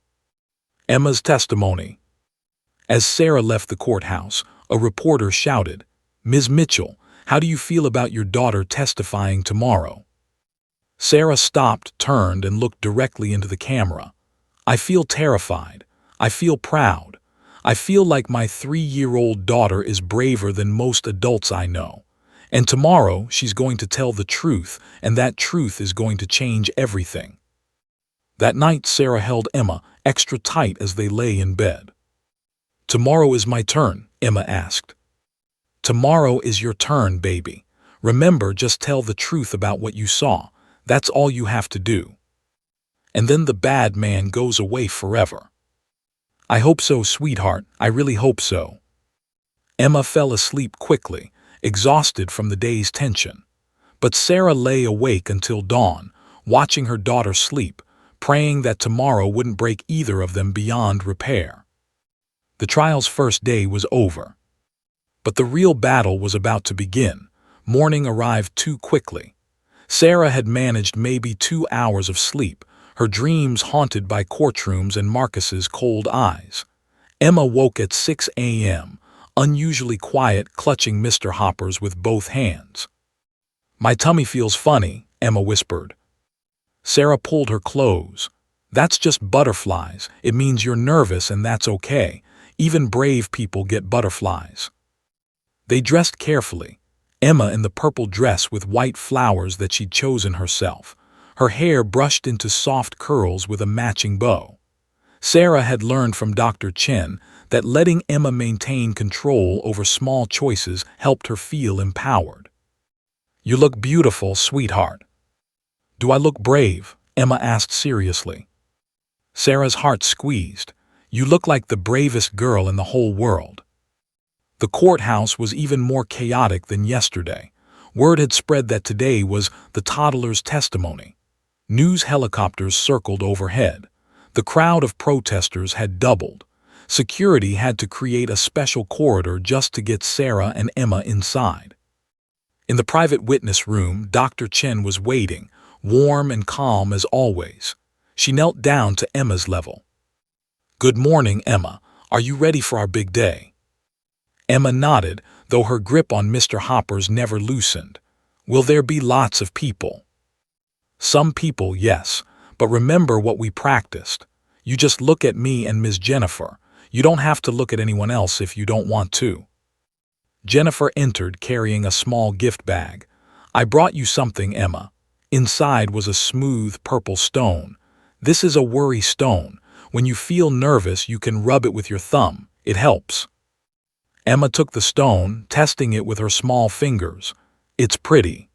Emma's testimony. As Sarah left the courthouse, a reporter shouted, "Ms. Mitchell, how do you feel about your daughter testifying tomorrow?" Sarah stopped, turned, and looked directly into the camera. "I feel terrified. I feel proud. I feel like my 3-year-old daughter is braver than most adults I know. And tomorrow she's going to tell the truth, and that truth is going to change everything." That night Sarah held Emma extra tight as they lay in bed. "Tomorrow is my turn," Emma asked. "Tomorrow is your turn, baby. Remember, just tell the truth about what you saw. That's all you have to do. And then the bad man goes away forever." "I hope so, sweetheart. I really hope so." Emma fell asleep quickly, exhausted from the day's tension. But Sarah lay awake until dawn, watching her daughter sleep, praying that tomorrow wouldn't break either of them beyond repair. The trial's first day was over. But the real battle was about to begin. Morning arrived too quickly. Sarah had managed maybe 2 hours of sleep, her dreams haunted by courtrooms and Marcus's cold eyes. Emma woke at 6 a.m., unusually quiet, clutching Mr. Hoppers with both hands. "My tummy feels funny," Emma whispered. Sarah pulled her close. "That's just butterflies. It means you're nervous, and that's okay. Even brave people get butterflies." They dressed carefully. Emma in the purple dress with white flowers that she'd chosen herself, her hair brushed into soft curls with a matching bow. Sarah had learned from Dr. Chen that letting Emma maintain control over small choices helped her feel empowered. "You look beautiful, sweetheart." "Do I look brave?" Emma asked seriously. Sarah's heart squeezed. "You look like the bravest girl in the whole world." The courthouse was even more chaotic than yesterday. Word had spread that today was the toddler's testimony. News helicopters circled overhead. The crowd of protesters had doubled. Security had to create a special corridor just to get Sarah and Emma inside. In the private witness room, Dr. Chen was waiting, warm and calm as always. She knelt down to Emma's level. "Good morning, Emma. Are you ready for our big day?" Emma nodded, though her grip on Mr. Hopper's never loosened. "Will there be lots of people?" "Some people, yes, but remember what we practiced. You just look at me and Ms. Jennifer. You don't have to look at anyone else if you don't want to." Jennifer entered carrying a small gift bag. "I brought you something, Emma." Inside was a smooth purple stone. "This is a worry stone. When you feel nervous, you can rub it with your thumb. It helps." Emma took the stone, testing it with her small fingers. "It's pretty."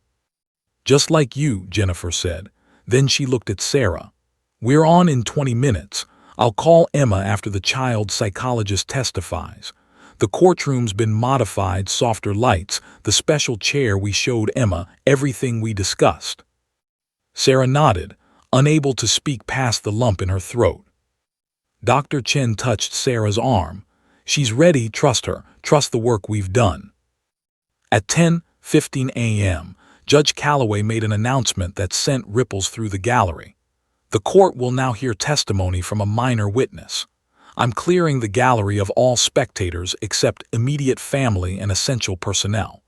"Just like you," Jennifer said. Then she looked at Sarah. "We're on in 20 minutes. I'll call Emma after the child psychologist testifies. The courtroom's been modified, softer lights, the special chair we showed Emma, everything we discussed." Sarah nodded, unable to speak past the lump in her throat. Dr. Chen touched Sarah's arm. "She's ready, trust her, trust the work we've done." At 10:15 a.m., Judge Calloway made an announcement that sent ripples through the gallery. "The court will now hear testimony from a minor witness. I'm clearing the gallery of all spectators except immediate family and essential personnel.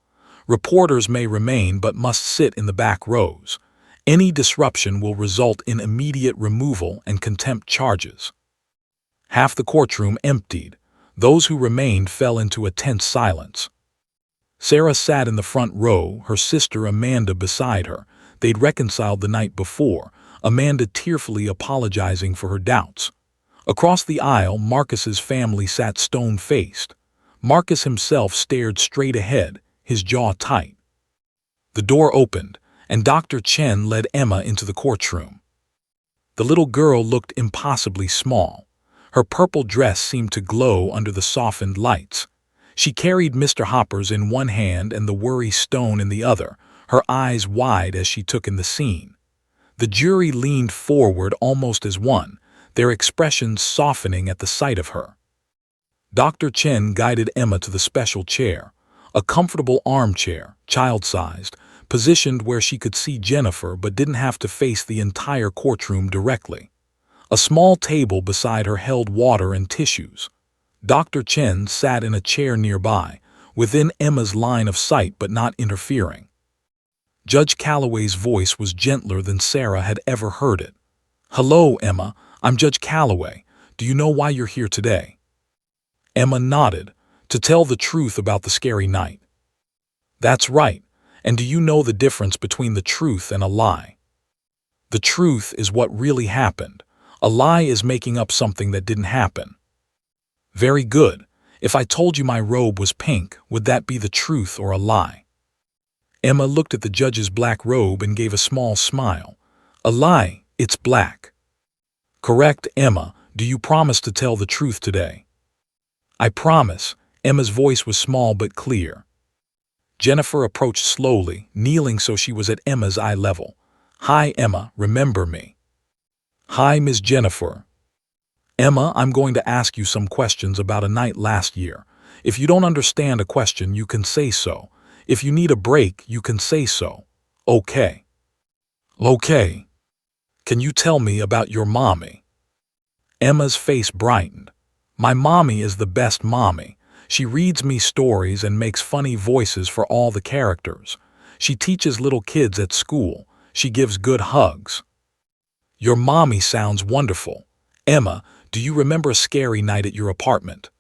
Reporters may remain but must sit in the back rows. Any disruption will result in immediate removal and contempt charges." Half the courtroom emptied. Those who remained fell into a tense silence. Sarah sat in the front row, her sister Amanda beside her. They'd reconciled the night before, Amanda tearfully apologizing for her doubts. Across the aisle, Marcus's family sat stone-faced. Marcus himself stared straight ahead, his jaw tight. The door opened, and Dr. Chen led Emma into the courtroom. The little girl looked impossibly small. Her purple dress seemed to glow under the softened lights. She carried Mr. Hopper's in one hand and the worry stone in the other, her eyes wide as she took in the scene. The jury leaned forward almost as one, their expressions softening at the sight of her. Dr. Chen guided Emma to the special chair, a comfortable armchair, child-sized, positioned where she could see Jennifer but didn't have to face the entire courtroom directly. A small table beside her held water and tissues. Dr. Chen sat in a chair nearby, within Emma's line of sight but not interfering. Judge Calloway's voice was gentler than Sarah had ever heard it. "Hello, Emma. I'm Judge Calloway. Do you know why you're here today?" Emma nodded, "To tell the truth about the scary night." "That's right. And do you know the difference between the truth and a lie?" "The truth is what really happened. A lie is making up something that didn't happen." "Very good. If I told you my robe was pink, would that be the truth or a lie?" Emma looked at the judge's black robe and gave a small smile. "A lie, it's black." "Correct, Emma. Do you promise to tell the truth today?" "I promise." Emma's voice was small but clear. Jennifer approached slowly, kneeling so she was at Emma's eye level. "Hi, Emma, remember me?" "Hi, Miss Jennifer." "Emma, I'm going to ask you some questions about a night last year. If you don't understand a question, you can say so. If you need a break, you can say so. Okay." "Okay. Can you tell me about your mommy?" Emma's face brightened. "My mommy is the best mommy. She reads me stories and makes funny voices for all the characters. She teaches little kids at school. She gives good hugs." "Your mommy sounds wonderful. Emma, do you remember a scary night at your apartment?"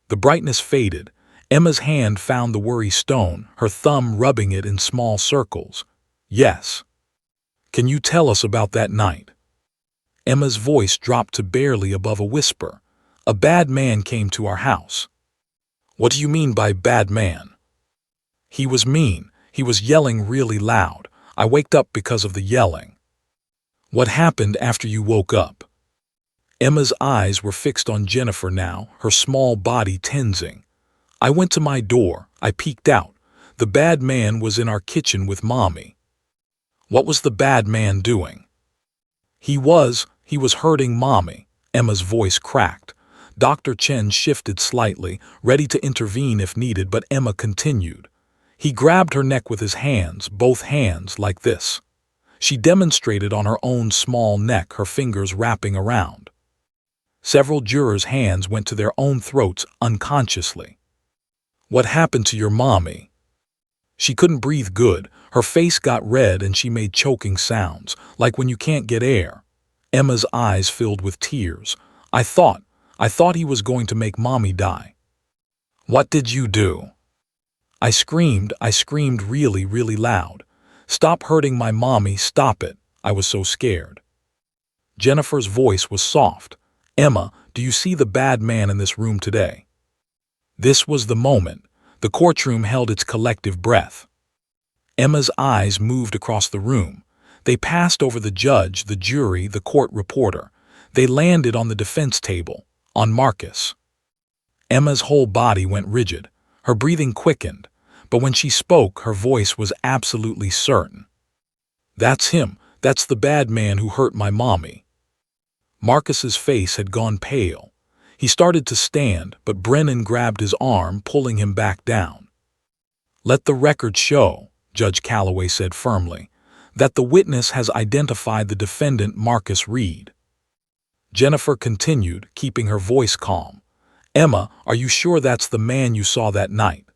The brightness faded. Emma's hand found the worry stone, her thumb rubbing it in small circles. "Yes." "Can you tell us about that night?" Emma's voice dropped to barely above a whisper. A bad man came to our house. What do you mean by bad man? He was mean. He was yelling really loud. I waked up because of the yelling. What happened after you woke up? Emma's eyes were fixed on Jennifer now, her small body tensing. I went to my door. I peeked out. The bad man was in our kitchen with Mommy. What was the bad man doing? He was hurting Mommy. Emma's voice cracked. Dr. Chen shifted slightly, ready to intervene if needed, but Emma continued. He grabbed her neck with his hands, both hands, like this. She demonstrated on her own small neck, her fingers wrapping around. Several jurors' hands went to their own throats unconsciously. What happened to your Mommy? She couldn't breathe good. Her face got red and she made choking sounds, like when you can't get air. Emma's eyes filled with tears. I thought he was going to make Mommy die. What did you do? I screamed really, really loud. Stop hurting my Mommy, stop it. I was so scared. Jennifer's voice was soft. Emma, do you see the bad man in this room today? This was the moment. The courtroom held its collective breath. Emma's eyes moved across the room. They passed over the judge, the jury, the court reporter. They landed on the defense table, on Marcus. Emma's whole body went rigid. Her breathing quickened, but when she spoke, her voice was absolutely certain. That's him. That's the bad man who hurt my Mommy. Marcus's face had gone pale. He started to stand, but Brennan grabbed his arm, pulling him back down. Let the record show, Judge Calloway said firmly, that the witness has identified the defendant, Marcus Reed. Jennifer continued, keeping her voice calm. Emma, are you sure that's the man you saw that night?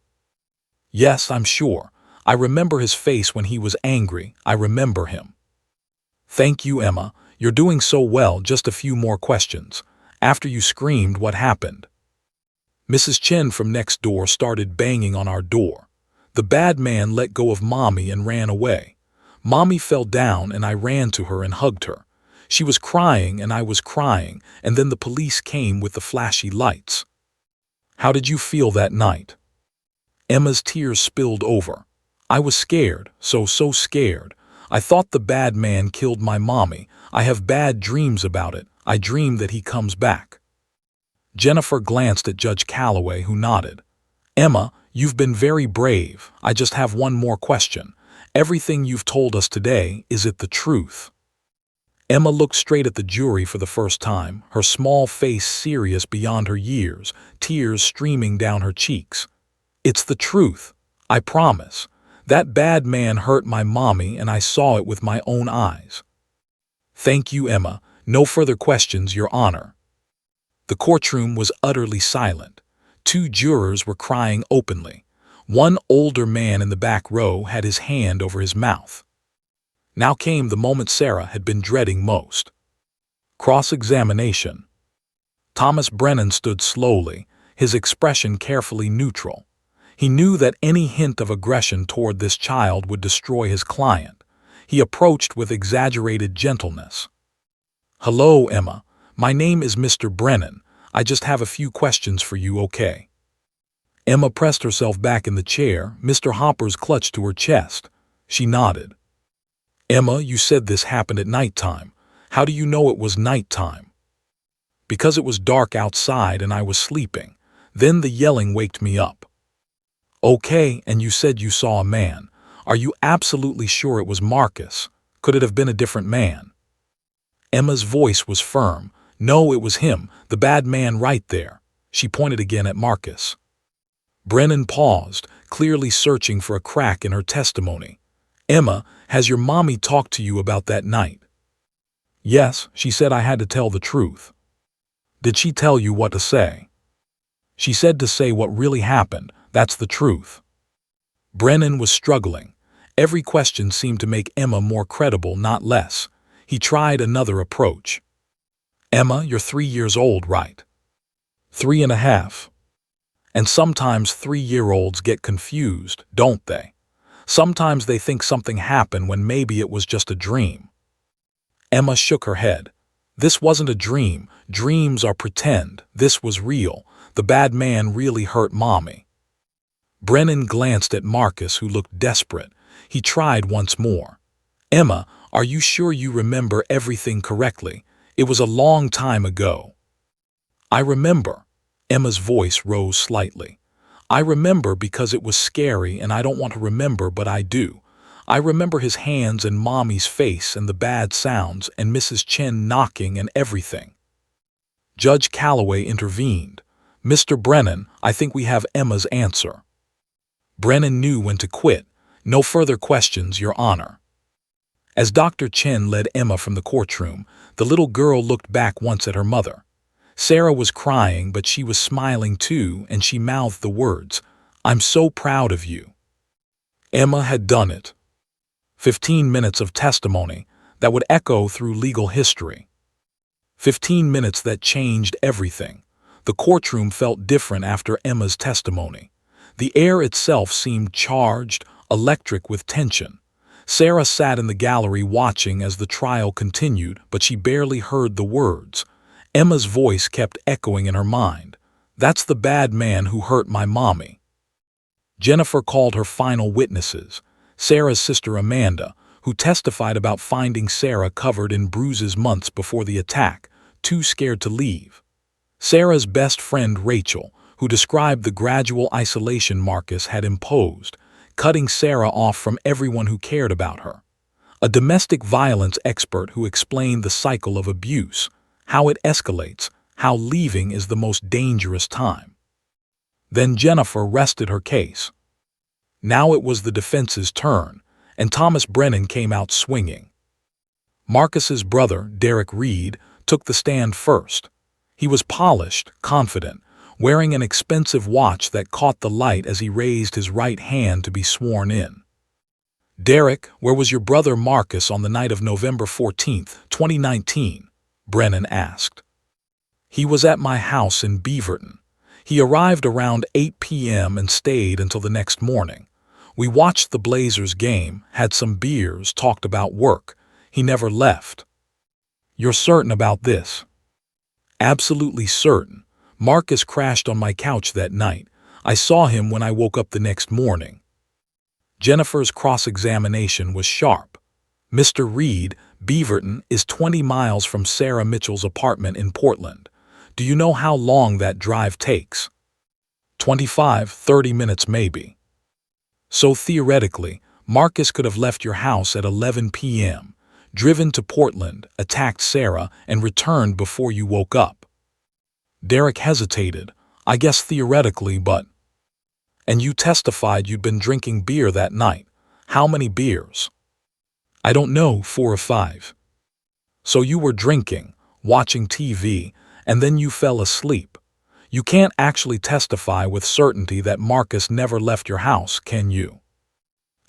Yes, I'm sure. I remember his face when he was angry. I remember him. Thank you, Emma. You're doing so well. Just a few more questions. After you screamed, what happened? Mrs. Chen from next door started banging on our door. The bad man let go of Mommy and ran away. Mommy fell down and I ran to her and hugged her. She was crying and I was crying, and then the police came with the flashy lights. How did you feel that night? Emma's tears spilled over. I was scared, so scared. I thought the bad man killed my Mommy. I have bad dreams about it. I dream that he comes back. Jennifer glanced at Judge Calloway, who nodded. Emma, you've been very brave. I just have one more question. Everything you've told us today, is it the truth? Emma looked straight at the jury for the first time, her small face serious beyond her years, tears streaming down her cheeks. It's the truth. I promise. That bad man hurt my Mommy and I saw it with my own eyes. Thank you, Emma. No further questions, Your Honor. The courtroom was utterly silent. Two jurors were crying openly. One older man in the back row had his hand over his mouth. Now came the moment Sarah had been dreading most. Cross-examination. Thomas Brennan stood slowly, his expression carefully neutral. He knew that any hint of aggression toward this child would destroy his client. He approached with exaggerated gentleness. Hello, Emma. My name is Mr. Brennan. I just have a few questions for you, okay? Emma pressed herself back in the chair, Mr. Hoppers clutched to her chest. She nodded. Emma, you said this happened at nighttime. How do you know it was nighttime? Because it was dark outside and I was sleeping. Then the yelling waked me up. Okay, and you said you saw a man. Are you absolutely sure it was Marcus? Could it have been a different man? Emma's voice was firm. No, it was him, the bad man right there. She pointed again at Marcus. Brennan paused, clearly searching for a crack in her testimony. Emma, has your Mommy talked to you about that night? Yes, she said I had to tell the truth. Did she tell you what to say? She said to say what really happened, that's the truth. Brennan was struggling. Every question seemed to make Emma more credible, not less. He tried another approach. Emma, you're 3 years old, right? 3.5. And sometimes 3-year-olds get confused, don't they? Sometimes they think something happened when maybe it was just a dream. Emma shook her head. This wasn't a dream. Dreams are pretend. This was real. The bad man really hurt Mommy. Brennan glanced at Marcus, who looked desperate. He tried once more. Emma, are you sure you remember everything correctly? It was a long time ago. I remember. Emma's voice rose slightly. I remember because it was scary and I don't want to remember, but I do. I remember his hands and Mommy's face and the bad sounds and Mrs. Chen knocking and everything. Judge Calloway intervened. Mr. Brennan, I think we have Emma's answer. Brennan knew when to quit. No further questions, Your Honor. As Dr. Chen led Emma from the courtroom, the little girl looked back once at her mother. Sarah was crying, but she was smiling too, and she mouthed the words, I'm so proud of you. Emma had done it. 15 minutes of testimony that would echo through legal history. 15 minutes that changed everything. The courtroom felt different after Emma's testimony. The air itself seemed charged, electric with tension. Sarah sat in the gallery watching as the trial continued, but she barely heard the words. Emma's voice kept echoing in her mind. That's the bad man who hurt my mommy. Jennifer called her final witnesses. Sarah's sister Amanda, who testified about finding Sarah covered in bruises months before the attack, too scared to leave. Sarah's best friend Rachel, who described the gradual isolation Marcus had imposed, cutting Sarah off from everyone who cared about her. A domestic violence expert who explained the cycle of abuse, how it escalates, how leaving is the most dangerous time. Then Jennifer rested her case. Now it was the defense's turn, and Thomas Brennan came out swinging. Marcus's brother, Derek Reed, took the stand first. He was polished, confident, wearing an expensive watch that caught the light as he raised his right hand to be sworn in. Derek, where was your brother Marcus on the night of November 14, 2019? Brennan asked. He was at my house in Beaverton. He arrived around 8 p.m. and stayed until the next morning. We watched the Blazers game, had some beers, talked about work. He never left. You're certain about this? Absolutely certain. Marcus crashed on my couch that night. I saw him when I woke up the next morning. Jennifer's cross-examination was sharp. Mr. Reed, Beaverton is 20 miles from Sarah Mitchell's apartment in Portland. Do you know how long that drive takes? 25-30 minutes maybe. So theoretically, Marcus could have left your house at 11 p.m., driven to Portland, attacked Sarah, and returned before you woke up. Derek hesitated. I guess theoretically, but... And you testified you'd been drinking beer that night. How many beers? I don't know, 4 or 5. So you were drinking, watching TV, and then you fell asleep. You can't actually testify with certainty that Marcus never left your house, can you?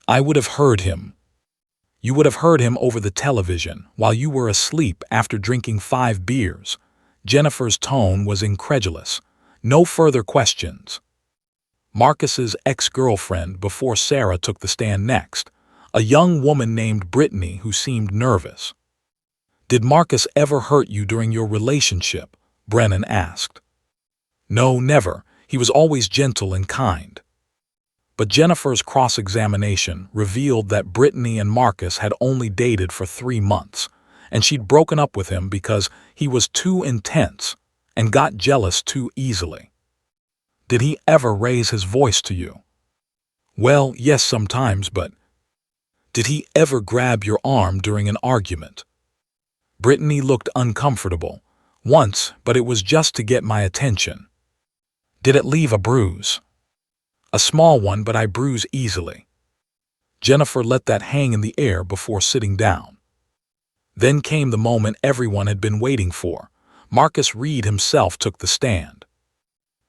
I would have heard him. You would have heard him over the television while you were asleep after drinking 5 beers. Jennifer's tone was incredulous. No further questions. Marcus's ex-girlfriend before Sarah took the stand next, a young woman named Brittany who seemed nervous. Did Marcus ever hurt you during your relationship? Brennan asked. No, never. He was always gentle and kind. But Jennifer's cross-examination revealed that Brittany and Marcus had only dated for 3 months, and she'd broken up with him because he was too intense and got jealous too easily. Did he ever raise his voice to you? Well, yes, sometimes, but... Did he ever grab your arm during an argument? Brittany looked uncomfortable. Once, but it was just to get my attention. Did it leave a bruise? A small one, but I bruise easily. Jennifer let that hang in the air before sitting down. Then came the moment everyone had been waiting for. Marcus Reed himself took the stand.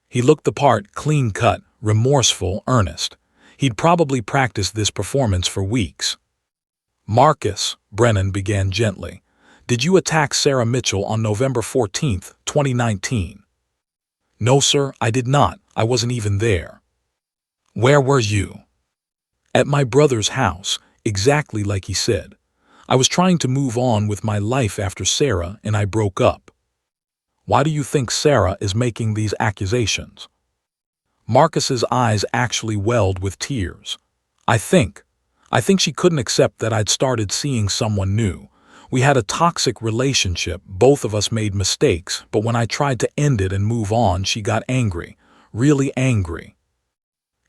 He looked the part, clean-cut, remorseful, earnest. He'd probably practiced this performance for weeks. Marcus, Brennan began gently, did you attack Sarah Mitchell on November 14, 2019? No, sir, I did not. I wasn't even there. Where were you? At my brother's house, exactly like he said. I was trying to move on with my life after Sarah and I broke up. Why do you think Sarah is making these accusations? Marcus's eyes actually welled with tears. I think she couldn't accept that I'd started seeing someone new. We had a toxic relationship, both of us made mistakes, but when I tried to end it and move on, she got angry, really angry.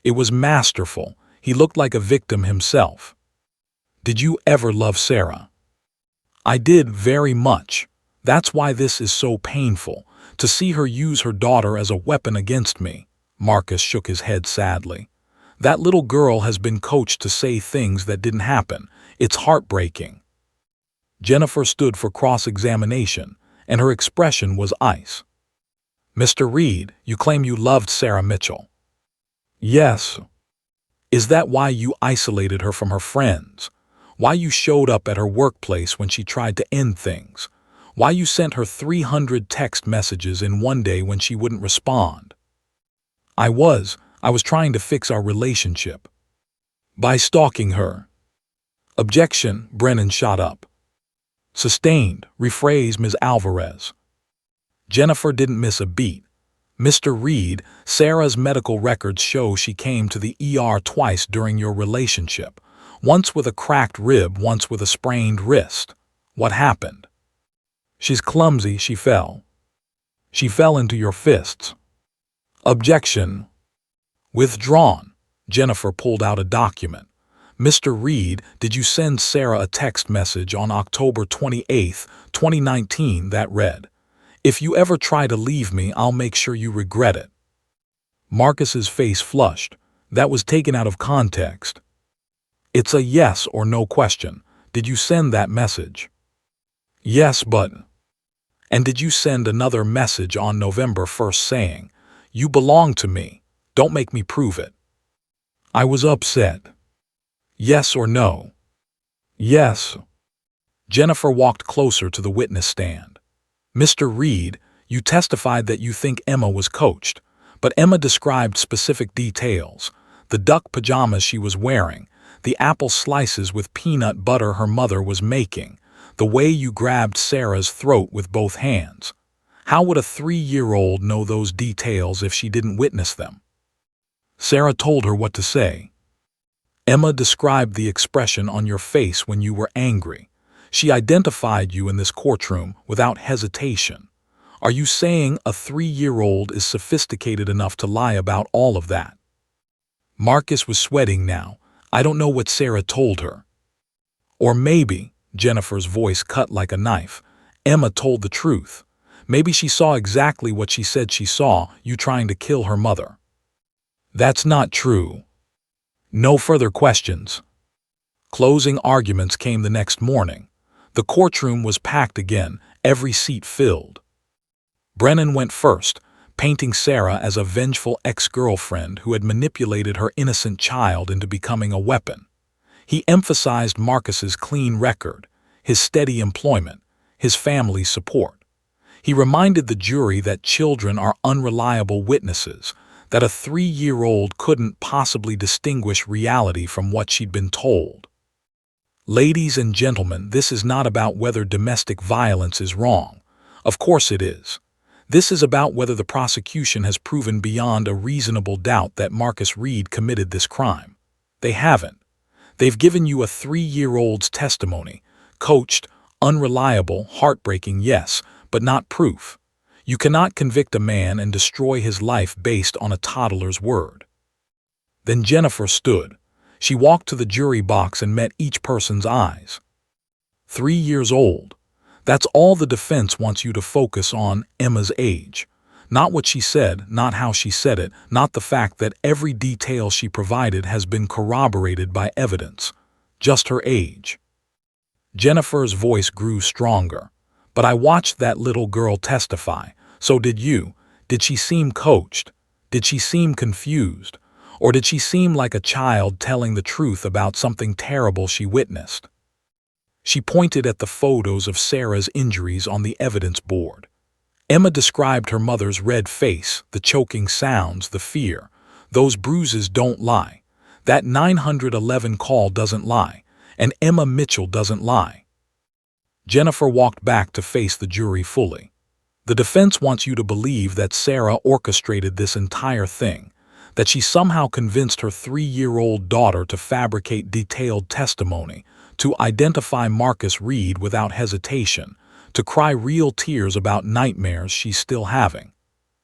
It was masterful. He looked like a victim himself. Did you ever love Sarah? I did, very much. That's why this is so painful, to see her use her daughter as a weapon against me. Marcus shook his head sadly. That little girl has been coached to say things that didn't happen. It's heartbreaking. Jennifer stood for cross-examination, and her expression was ice. Mr. Reed, you claim you loved Sarah Mitchell. Yes. Is that why you isolated her from her friends? Why you showed up at her workplace when she tried to end things? Why you sent her 300 text messages in one day when she wouldn't respond? I was trying to fix our relationship. By stalking her. Objection, Brennan shot up. Sustained, rephrase Ms. Alvarez. Jennifer didn't miss a beat. Mr. Reed, Sarah's medical records show she came to the ER twice during your relationship. Once with a cracked rib, once with a sprained wrist. What happened? She's clumsy, she fell. She fell into your fists. Objection. Withdrawn. Jennifer pulled out a document. Mr. Reed, did you send Sarah a text message on October 28, 2019 that read, "If you ever try to leave me, I'll make sure you regret it"? Marcus's face flushed. That was taken out of context. It's a yes or no question. Did you send that message? Yes, but... And did you send another message on November 1st saying, "You belong to me, don't make me prove it"? I was upset. Yes or no? Yes. Jennifer walked closer to the witness stand. Mr. Reed, you testified that you think Emma was coached, but Emma described specific details: the duck pajamas she was wearing, the apple slices with peanut butter her mother was making, the way you grabbed Sarah's throat with both hands. How would a 3-year-old know those details if she didn't witness them? Sarah told her what to say. Emma described the expression on your face when you were angry. She identified you in this courtroom without hesitation. Are you saying a 3-year-old is sophisticated enough to lie about all of that? Marcus was sweating now. I don't know what Sarah told her. Or maybe, Jennifer's voice cut like a knife, Emma told the truth. Maybe she saw exactly what she said she saw, you trying to kill her mother. That's not true. No further questions. Closing arguments came the next morning. The courtroom was packed again, every seat filled. Brennan went first, painting Sarah as a vengeful ex-girlfriend who had manipulated her innocent child into becoming a weapon. He emphasized Marcus's clean record, his steady employment, his family's support. He reminded the jury that children are unreliable witnesses, that a 3-year-old couldn't possibly distinguish reality from what she'd been told. Ladies and gentlemen, this is not about whether domestic violence is wrong. Of course it is. This is about whether the prosecution has proven beyond a reasonable doubt that Marcus Reed committed this crime. They haven't. They've given you a 3-year-old's testimony, coached, unreliable, heartbreaking, yes, but not proof. You cannot convict a man and destroy his life based on a toddler's word. Then Jennifer stood. She walked to the jury box and met each person's eyes. 3 years old. That's all the defense wants you to focus on: Emma's age. Not what she said, not how she said it, not the fact that every detail she provided has been corroborated by evidence. Just her age. Jennifer's voice grew stronger. But I watched that little girl testify. So did you. Did she seem coached? Did she seem confused? Or did she seem like a child telling the truth about something terrible she witnessed? She pointed at the photos of Sarah's injuries on the evidence board. Emma described her mother's red face, the choking sounds, the fear. Those bruises don't lie. That 911 call doesn't lie. And Emma Mitchell doesn't lie. Jennifer walked back to face the jury fully. The defense wants you to believe that Sarah orchestrated this entire thing, that she somehow convinced her 3-year-old daughter to fabricate detailed testimony, to identify Marcus Reed without hesitation, to cry real tears about nightmares she's still having.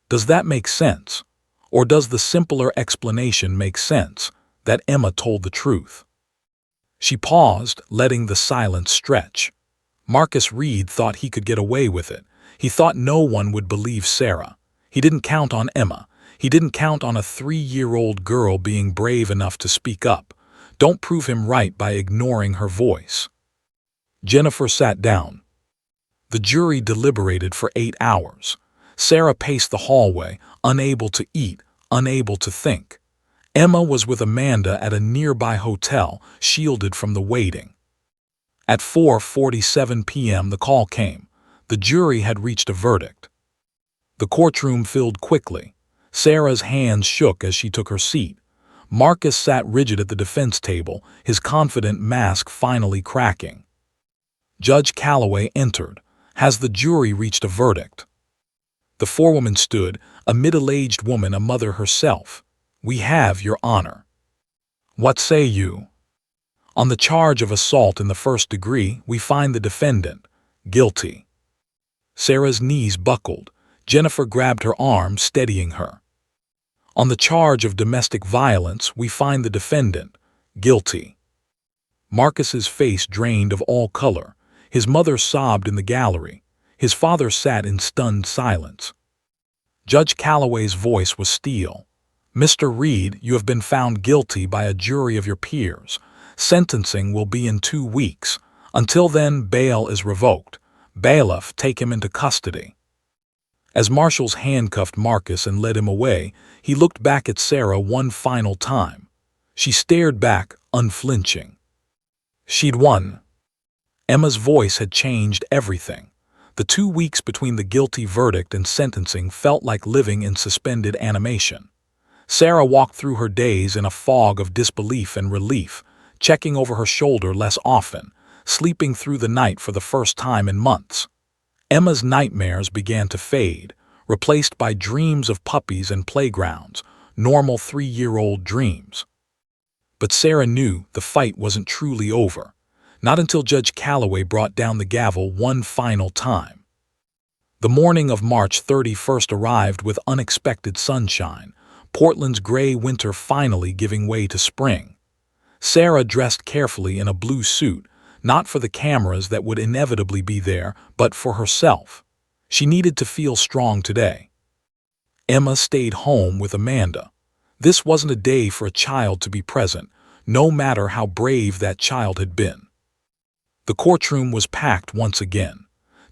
Does that make sense? Or does the simpler explanation make sense, that Emma told the truth? She paused, letting the silence stretch. Marcus Reed thought he could get away with it. He thought no one would believe Sarah. He didn't count on Emma. He didn't count on a 3-year-old girl being brave enough to speak up. Don't prove him right by ignoring her voice. Jennifer sat down. The jury deliberated for 8 hours. Sarah paced the hallway, unable to eat, unable to think. Emma was with Amanda at a nearby hotel, shielded from the waiting. At 4:47 p.m. the call came. The jury had reached a verdict. The courtroom filled quickly. Sarah's hands shook as she took her seat. Marcus sat rigid at the defense table, his confident mask finally cracking. Judge Calloway entered. Has the jury reached a verdict? The forewoman stood, a middle-aged woman, a mother herself. We have, Your Honor. What say you? On the charge of assault in the first degree, we find the defendant guilty. Sarah's knees buckled. Jennifer grabbed her arm, steadying her. On the charge of domestic violence, we find the defendant guilty. Marcus's face drained of all color. His mother sobbed in the gallery. His father sat in stunned silence. Judge Calloway's voice was steel. Mr. Reed, you have been found guilty by a jury of your peers. Sentencing will be in 2 weeks. Until then, bail is revoked. Bailiff, take him into custody. As marshals handcuffed Marcus and led him away, he looked back at Sarah one final time. She stared back, unflinching. She'd won. Emma's voice had changed everything. The 2 weeks between the guilty verdict and sentencing felt like living in suspended animation. Sarah walked through her days in a fog of disbelief and relief, checking over her shoulder less often, sleeping through the night for the first time in months. Emma's nightmares began to fade, replaced by dreams of puppies and playgrounds, normal 3-year-old dreams. But Sarah knew the fight wasn't truly over, not until Judge Calloway brought down the gavel one final time. The morning of March 31st arrived with unexpected sunshine, Portland's gray winter finally giving way to spring. Sarah dressed carefully in a blue suit, not for the cameras that would inevitably be there, but for herself. She needed to feel strong today. Emma stayed home with Amanda. This wasn't a day for a child to be present, no matter how brave that child had been. The courtroom was packed once again.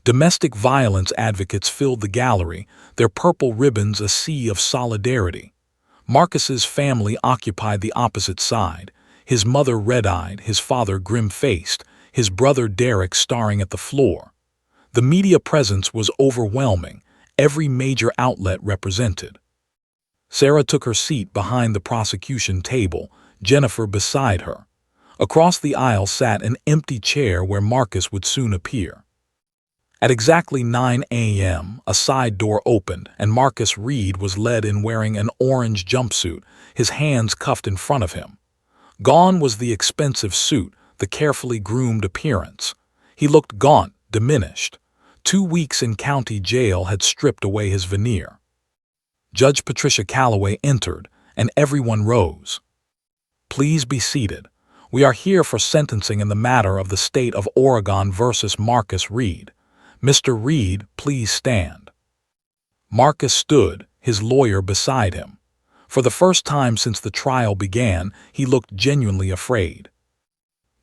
Domestic violence advocates filled the gallery, their purple ribbons a sea of solidarity. Marcus's family occupied the opposite side, his mother red-eyed, his father grim-faced, his brother Derek staring at the floor. The media presence was overwhelming, every major outlet represented. Sarah took her seat behind the prosecution table, Jennifer beside her. Across the aisle sat an empty chair where Marcus would soon appear. At exactly 9 a.m., a side door opened, and Marcus Reed was led in wearing an orange jumpsuit, his hands cuffed in front of him. Gone was the expensive suit, the carefully groomed appearance. He looked gaunt, diminished. 2 weeks in county jail had stripped away his veneer. Judge Patricia Calloway entered, and everyone rose. Please be seated. We are here for sentencing in the matter of the state of Oregon versus Marcus Reed. Mr. Reed, please stand. Marcus stood, his lawyer beside him. For the first time since the trial began, he looked genuinely afraid.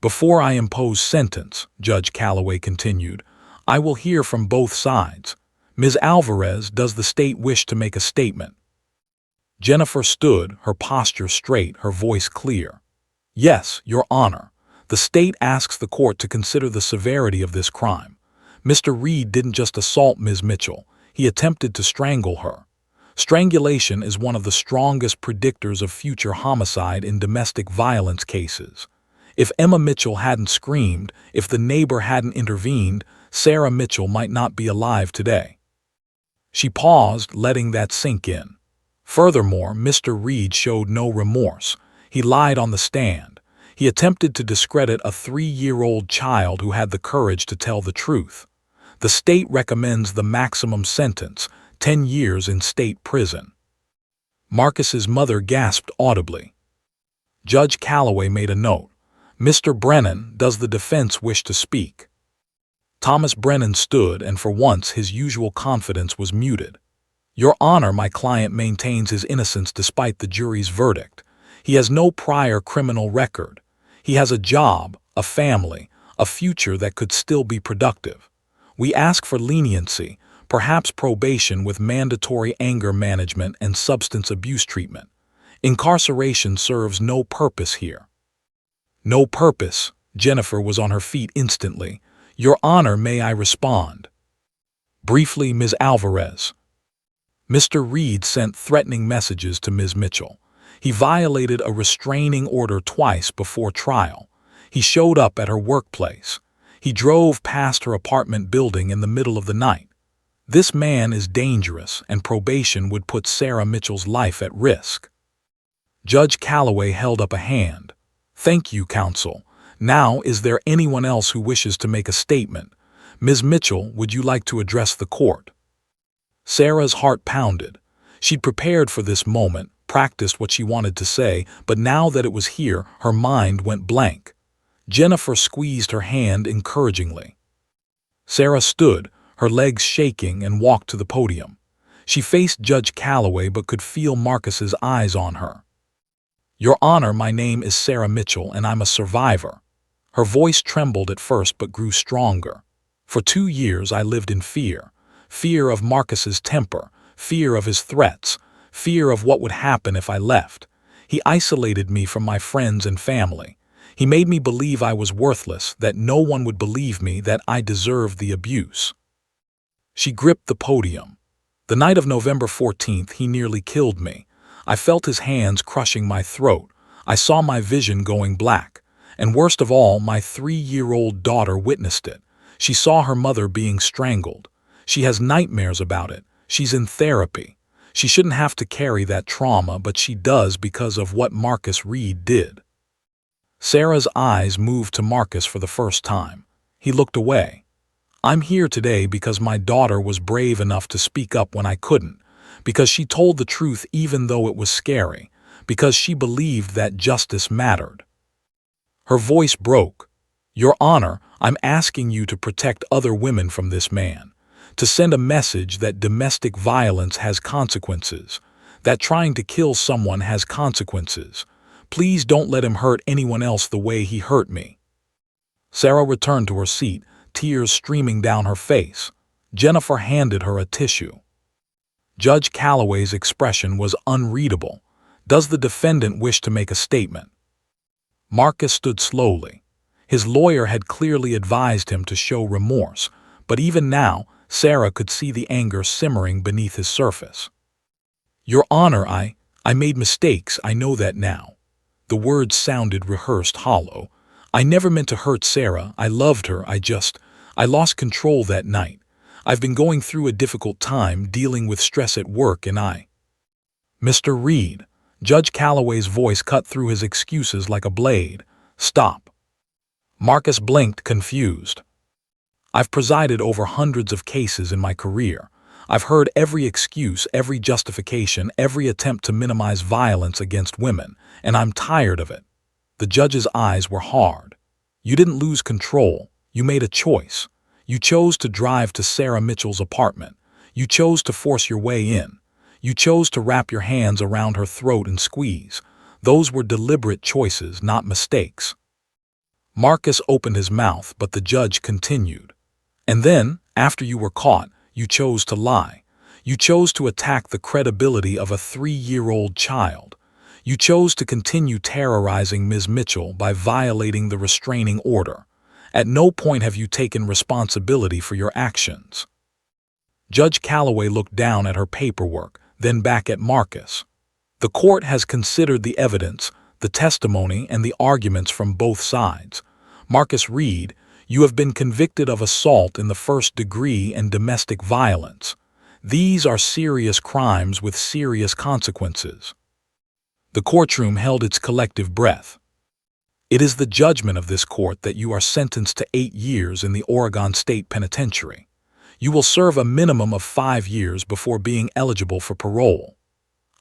Before I impose sentence, Judge Calloway continued, I will hear from both sides. Ms. Alvarez, does the state wish to make a statement? Jennifer stood, her posture straight, her voice clear. Yes, Your Honor. The state asks the court to consider the severity of this crime. Mr. Reed didn't just assault Ms. Mitchell, he attempted to strangle her. Strangulation is one of the strongest predictors of future homicide in domestic violence cases. If Emma Mitchell hadn't screamed, if the neighbor hadn't intervened, Sarah Mitchell might not be alive today. She paused, letting that sink in. Furthermore, Mr. Reed showed no remorse. He lied on the stand. He attempted to discredit a 3-year-old child who had the courage to tell the truth. The state recommends the maximum sentence, 10 years in state prison. Marcus's mother gasped audibly. Judge Calloway made a note. Mr. Brennan, does the defense wish to speak? Thomas Brennan stood, and for once his usual confidence was muted. Your Honor, my client maintains his innocence despite the jury's verdict. He has no prior criminal record. He has a job, a family, a future that could still be productive. We ask for leniency, perhaps probation with mandatory anger management and substance abuse treatment. Incarceration serves no purpose here. No purpose. Jennifer was on her feet instantly. Your Honor, may I respond? Briefly, Ms. Alvarez. Mr. Reed sent threatening messages to Ms. Mitchell. He violated a restraining order twice before trial. He showed up at her workplace. He drove past her apartment building in the middle of the night. This man is dangerous, and probation would put Sarah Mitchell's life at risk. Judge Calloway held up a hand. Thank you, counsel. Now, is there anyone else who wishes to make a statement? Ms. Mitchell, would you like to address the court? Sarah's heart pounded. She'd prepared for this moment, practiced what she wanted to say, but now that it was here, her mind went blank. Jennifer squeezed her hand encouragingly. Sarah stood, her legs shaking, and walked to the podium. She faced Judge Calloway but could feel Marcus's eyes on her. Your Honor, my name is Sarah Mitchell, and I'm a survivor. Her voice trembled at first but grew stronger. For 2 years I lived in fear. Fear of Marcus's temper, fear of his threats, fear of what would happen if I left. He isolated me from my friends and family. He made me believe I was worthless, that no one would believe me, that I deserved the abuse. She gripped the podium. The night of November 14th, he nearly killed me. I felt his hands crushing my throat. I saw my vision going black. And worst of all, my 3-year-old daughter witnessed it. She saw her mother being strangled. She has nightmares about it. She's in therapy. She shouldn't have to carry that trauma, but she does because of what Marcus Reed did. Sarah's eyes moved to Marcus for the first time. He looked away. I'm here today because my daughter was brave enough to speak up when I couldn't, because she told the truth even though it was scary, because she believed that justice mattered. Her voice broke. Your Honor, I'm asking you to protect other women from this man, to send a message that domestic violence has consequences, that trying to kill someone has consequences. Please don't let him hurt anyone else the way he hurt me. Sarah returned to her seat, tears streaming down her face. Jennifer handed her a tissue. Judge Calloway's expression was unreadable. Does the defendant wish to make a statement? Marcus stood slowly. His lawyer had clearly advised him to show remorse, but even now, Sarah could see the anger simmering beneath his surface. Your Honor, I made mistakes, I know that now. The words sounded rehearsed, hollow. I never meant to hurt Sarah, I loved her, I lost control that night. I've been going through a difficult time dealing with stress at work and Mr. Reed, Judge Calloway's voice cut through his excuses like a blade. Stop. Marcus blinked, confused. I've presided over hundreds of cases in my career. I've heard every excuse, every justification, every attempt to minimize violence against women, and I'm tired of it. The judge's eyes were hard. You didn't lose control. You made a choice. You chose to drive to Sarah Mitchell's apartment. You chose to force your way in. You chose to wrap your hands around her throat and squeeze. Those were deliberate choices, not mistakes. Marcus opened his mouth, but the judge continued. And then, after you were caught, you chose to lie. You chose to attack the credibility of a 3-year-old child. You chose to continue terrorizing Ms. Mitchell by violating the restraining order. At no point have you taken responsibility for your actions. Judge Calloway looked down at her paperwork, then back at Marcus. The court has considered the evidence, the testimony, and the arguments from both sides. Marcus Reed, You have been convicted of assault in the first degree and domestic violence. These are serious crimes with serious consequences." The courtroom held its collective breath. It is the judgment of this court that you are sentenced to 8 years in the Oregon State Penitentiary. You will serve a minimum of 5 years before being eligible for parole.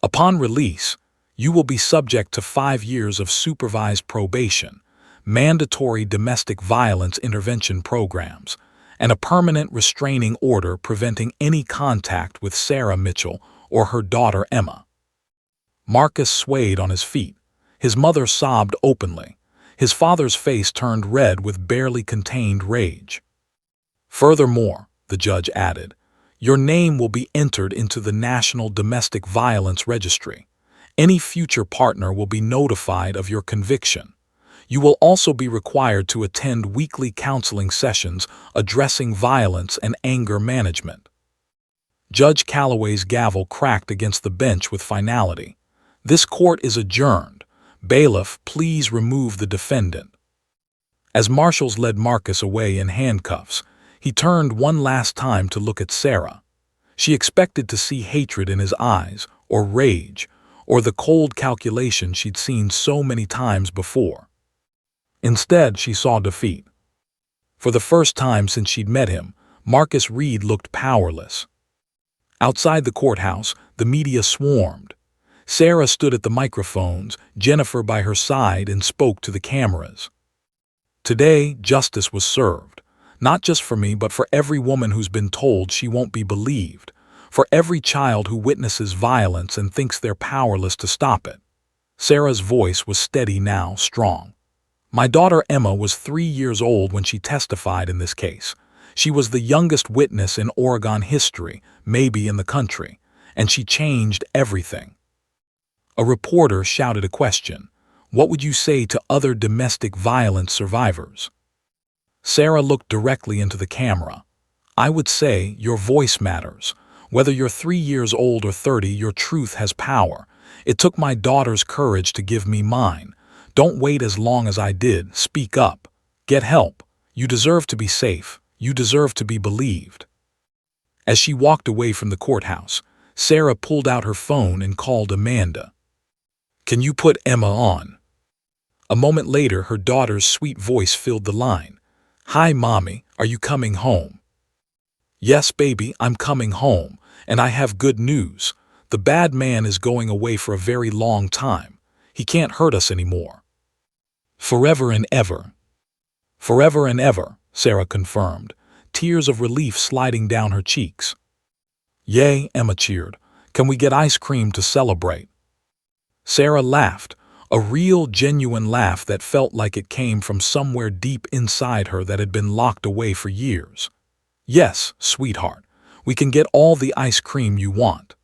Upon release, you will be subject to 5 years of supervised probation, mandatory domestic violence intervention programs, and a permanent restraining order preventing any contact with Sarah Mitchell or her daughter Emma. Marcus swayed on his feet. His mother sobbed openly. His father's face turned red with barely contained rage. "Furthermore," the judge added, "your name will be entered into the National Domestic Violence Registry. Any future partner will be notified of your conviction. You will also be required to attend weekly counseling sessions addressing violence and anger management." Judge Calloway's gavel cracked against the bench with finality. "This court is adjourned. Bailiff, please remove the defendant." As marshals led Marcus away in handcuffs, he turned one last time to look at Sarah. She expected to see hatred in his eyes, or rage, or the cold calculation she'd seen so many times before. Instead, she saw defeat. For the first time since she'd met him, Marcus Reed looked powerless. Outside the courthouse, the media swarmed. Sarah stood at the microphones, Jennifer by her side, and spoke to the cameras. "Today, justice was served. Not just for me, but for every woman who's been told she won't be believed. For every child who witnesses violence and thinks they're powerless to stop it." Sarah's voice was steady now, strong. "My daughter Emma was 3 years old when she testified in this case. She was the youngest witness in Oregon history, maybe in the country, and she changed everything." A reporter shouted a question. "What would you say to other domestic violence survivors?" Sarah looked directly into the camera. "I would say, your voice matters. Whether you're 3 years old or 30, your truth has power. It took my daughter's courage to give me mine. Don't wait as long as I did. Speak up. Get help. You deserve to be safe. You deserve to be believed." As she walked away from the courthouse, Sarah pulled out her phone and called Amanda. "Can you put Emma on?" A moment later, her daughter's sweet voice filled the line. "Hi, Mommy, are you coming home?" "Yes, baby, I'm coming home, and I have good news. The bad man is going away for a very long time. He can't hurt us anymore." "Forever and ever." "Forever and ever," Sarah confirmed, tears of relief sliding down her cheeks. "Yay," Emma cheered. "Can we get ice cream to celebrate?" Sarah laughed, a real, genuine laugh that felt like it came from somewhere deep inside her that had been locked away for years. "Yes, sweetheart, we can get all the ice cream you want."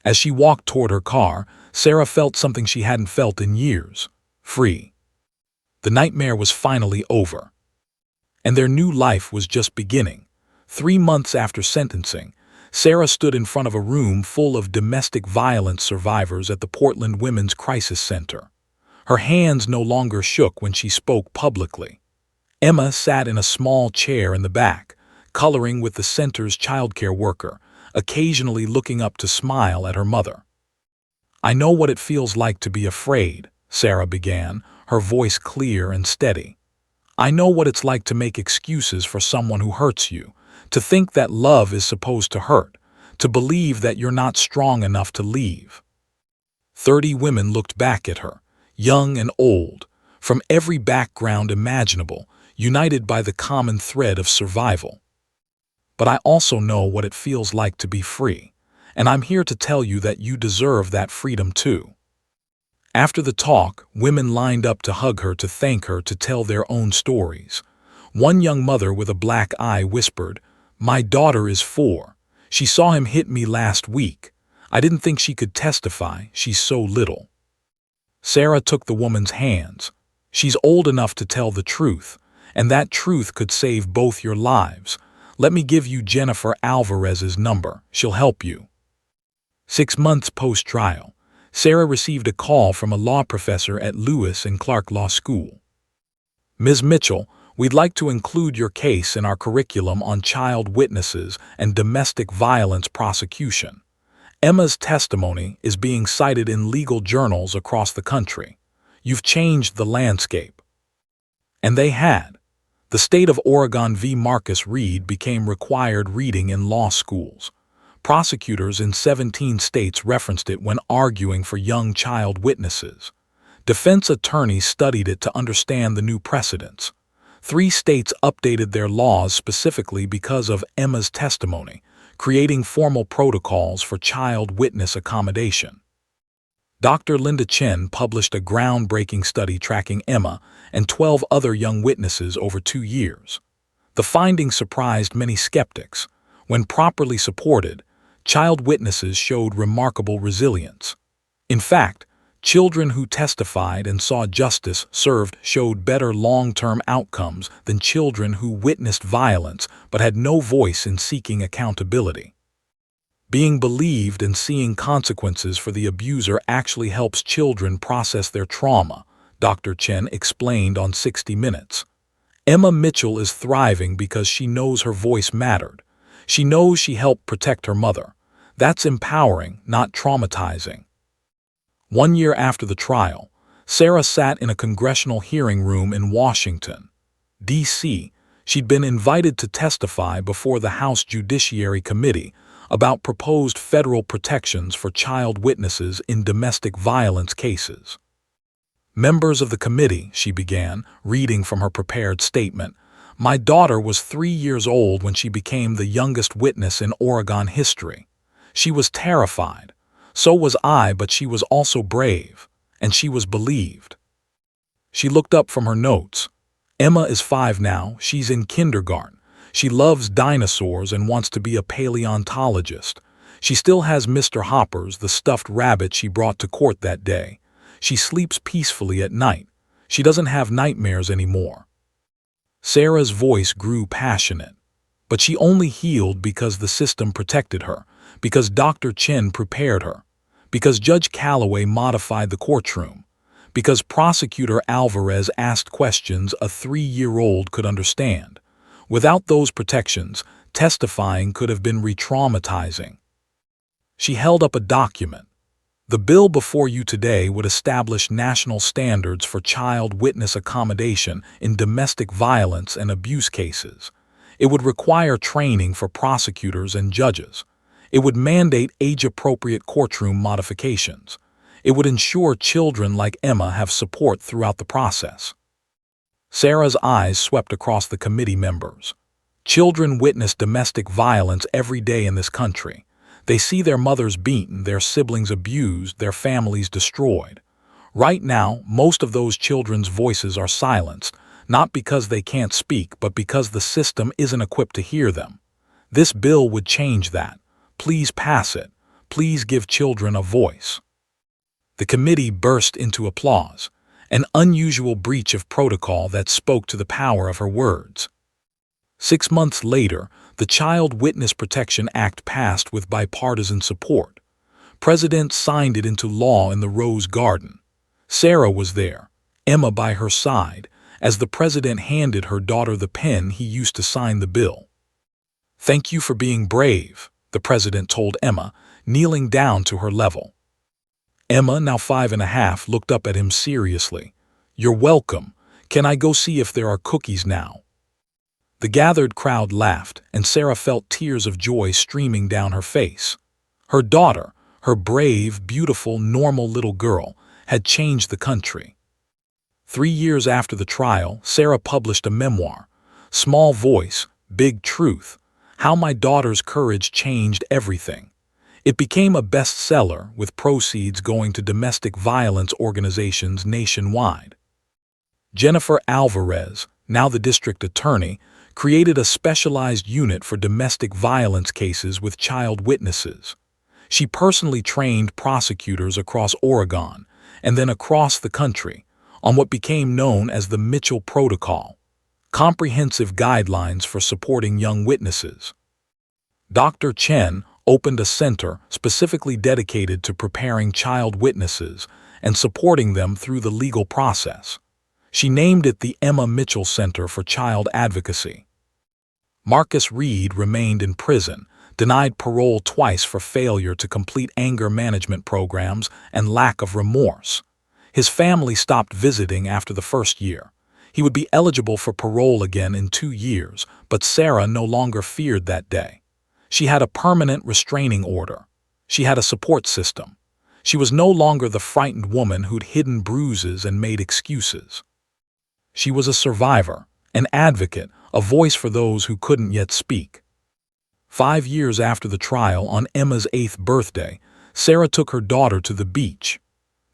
As she walked toward her car, Sarah felt something she hadn't felt in years: free. The nightmare was finally over. And their new life was just beginning. 3 months after sentencing, Sarah stood in front of a room full of domestic violence survivors at the Portland Women's Crisis Center. Her hands no longer shook when she spoke publicly. Emma sat in a small chair in the back, coloring with the center's childcare worker, occasionally looking up to smile at her mother. "I know what it feels like to be afraid," Sarah began, her voice clear and steady. "I know what it's like to make excuses for someone who hurts you, to think that love is supposed to hurt, to believe that you're not strong enough to leave." 30 women looked back at her, young and old, from every background imaginable, united by the common thread of survival. "But I also know what it feels like to be free, and I'm here to tell you that you deserve that freedom too." After the talk, women lined up to hug her, to thank her, to tell their own stories. One young mother with a black eye whispered, "My daughter is 4. She saw him hit me last week. I didn't think she could testify, she's so little." Sarah took the woman's hands. "She's old enough to tell the truth, and that truth could save both your lives. Let me give you Jennifer Alvarez's number. She'll help you." 6 months post-trial, Sarah received a call from a law professor at Lewis and Clark Law School. "Ms. Mitchell, We'd like to include your case in our curriculum on child witnesses and domestic violence prosecution. Emma's testimony is being cited in legal journals across the country. You've changed the landscape. And they had. The state of Oregon v. Marcus Reed became required reading in law schools. Prosecutors in 17 states referenced it when arguing for young child witnesses. Defense attorneys studied it to understand the new precedents. 3 states updated their laws specifically because of Emma's testimony, creating formal protocols for child witness accommodation. Dr. Linda Chen published a groundbreaking study tracking Emma and 12 other young witnesses over 2 years. The findings surprised many skeptics. When properly supported, child witnesses showed remarkable resilience. In fact, children who testified and saw justice served showed better long-term outcomes than children who witnessed violence but had no voice in seeking accountability. Being believed and seeing consequences for the abuser actually helps children process their trauma, Dr. Chen explained on 60 Minutes. Emma Mitchell is thriving because she knows her voice mattered. She knows she helped protect her mother. That's empowering, not traumatizing. 1 year after the trial, Sarah sat in a congressional hearing room in Washington, D.C. She'd been invited to testify before the House Judiciary Committee about proposed federal protections for child witnesses in domestic violence cases. Members of the committee, she began, reading from her prepared statement, "My daughter was 3 years old when she became the youngest witness in Oregon history. She was terrified. So was I, but she was also brave, and she was believed." She looked up from her notes. Emma is 5 now, she's in kindergarten. She loves dinosaurs and wants to be a paleontologist. She still has Mr. Hoppers, the stuffed rabbit she brought to court that day. She sleeps peacefully at night. She doesn't have nightmares anymore. Sarah's voice grew passionate. But she only healed because the system protected her, because Dr. Chen prepared her, because Judge Calloway modified the courtroom, because Prosecutor Alvarez asked questions a 3-year-old could understand. Without those protections, testifying could have been re-traumatizing. She held up a document. The bill before you today would establish national standards for child witness accommodation in domestic violence and abuse cases. It would require training for prosecutors and judges. It would mandate age-appropriate courtroom modifications. It would ensure children like Emma have support throughout the process. Sarah's eyes swept across the committee members. Children witness domestic violence every day in this country. They see their mothers beaten, their siblings abused, their families destroyed. Right now, most of those children's voices are silenced, not because they can't speak, but because the system isn't equipped to hear them. This bill would change that. Please pass it. Please give children a voice. The committee burst into applause, an unusual breach of protocol that spoke to the power of her words. 6 months later, the Child Witness Protection Act passed with bipartisan support. President signed it into law in the Rose Garden. Sarah was there, Emma by her side, as the president handed her daughter the pen he used to sign the bill. "Thank you for being brave," the president told Emma, kneeling down to her level. Emma, now 5.5, looked up at him seriously. "You're welcome. Can I go see if there are cookies now?" The gathered crowd laughed, and Sarah felt tears of joy streaming down her face. Her daughter, her brave, beautiful, normal little girl, had changed the country. 3 years after the trial, Sarah published a memoir, Small Voice, Big Truth, How My Daughter's Courage Changed Everything. It became a bestseller, with proceeds going to domestic violence organizations nationwide. Jennifer Alvarez, now the district attorney, created a specialized unit for domestic violence cases with child witnesses. She personally trained prosecutors across Oregon and then across the country on what became known as the Mitchell Protocol, comprehensive guidelines for supporting young witnesses. Dr. Chen opened a center specifically dedicated to preparing child witnesses and supporting them through the legal process. She named it the Emma Mitchell Center for Child Advocacy. Marcus Reed remained in prison, denied parole twice for failure to complete anger management programs and lack of remorse. His family stopped visiting after the first year. He would be eligible for parole again in 2 years, but Sarah no longer feared that day. She had a permanent restraining order. She had a support system. She was no longer the frightened woman who'd hidden bruises and made excuses. She was a survivor, an advocate, a voice for those who couldn't yet speak. 5 years after the trial, on Emma's 8th birthday, Sarah took her daughter to the beach.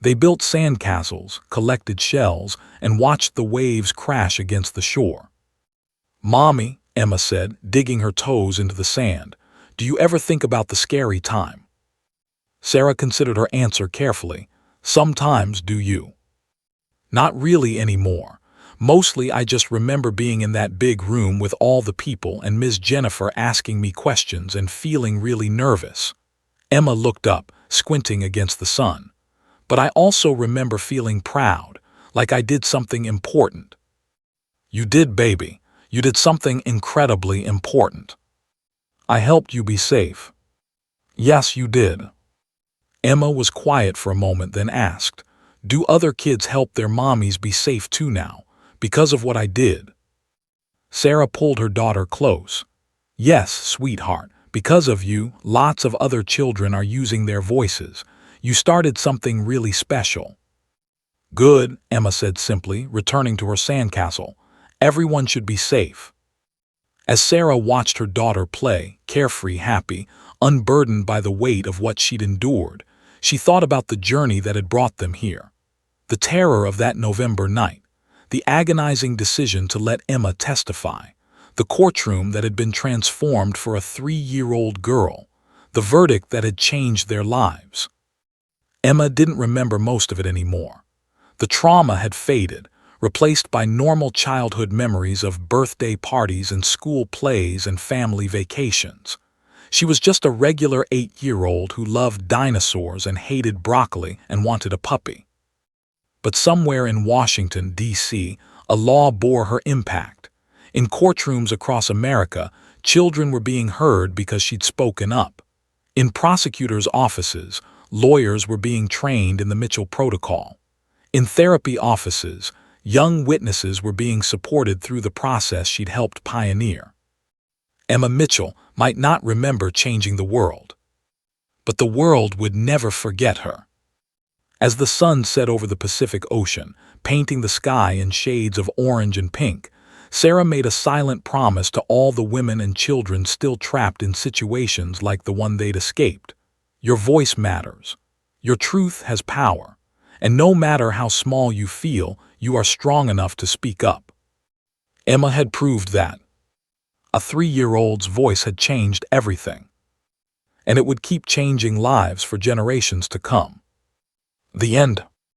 They built sandcastles, collected shells, and watched the waves crash against the shore. "Mommy," Emma said, digging her toes into the sand, "do you ever think about the scary time?" Sarah considered her answer carefully. "Sometimes, do you?" "Not really anymore. Mostly I just remember being in that big room with all the people and Ms. Jennifer asking me questions and feeling really nervous." Emma looked up, squinting against the sun. "But I also remember feeling proud, like I did something important." "You did, baby. You did something incredibly important." "I helped you be safe." "Yes, you did." Emma was quiet for a moment, then asked, "Do other kids help their mommies be safe too now, because of what I did?" Sarah pulled her daughter close. "Yes, sweetheart, because of you, lots of other children are using their voices. You started something really special." "Good," Emma said simply, returning to her sandcastle. "Everyone should be safe." As Sarah watched her daughter play, carefree, happy, unburdened by the weight of what she'd endured, she thought about the journey that had brought them here. The terror of that November night, the agonizing decision to let Emma testify, the courtroom that had been transformed for a 3-year-old girl, the verdict that had changed their lives. Emma didn't remember most of it anymore. The trauma had faded, replaced by normal childhood memories of birthday parties and school plays and family vacations. She was just a regular 8-year-old who loved dinosaurs and hated broccoli and wanted a puppy. But somewhere in Washington, D.C., a law bore her impact. In courtrooms across America, children were being heard because she'd spoken up. In prosecutors' offices, lawyers were being trained in the Mitchell Protocol. In therapy offices, young witnesses were being supported through the process she'd helped pioneer. Emma Mitchell might not remember changing the world, but the world would never forget her. As the sun set over the Pacific Ocean, painting the sky in shades of orange and pink, Sarah made a silent promise to all the women and children still trapped in situations like the one they'd escaped. Your voice matters. Your truth has power. And no matter how small you feel, you are strong enough to speak up. Emma had proved that. A 3-year-old's voice had changed everything. And it would keep changing lives for generations to come. The end.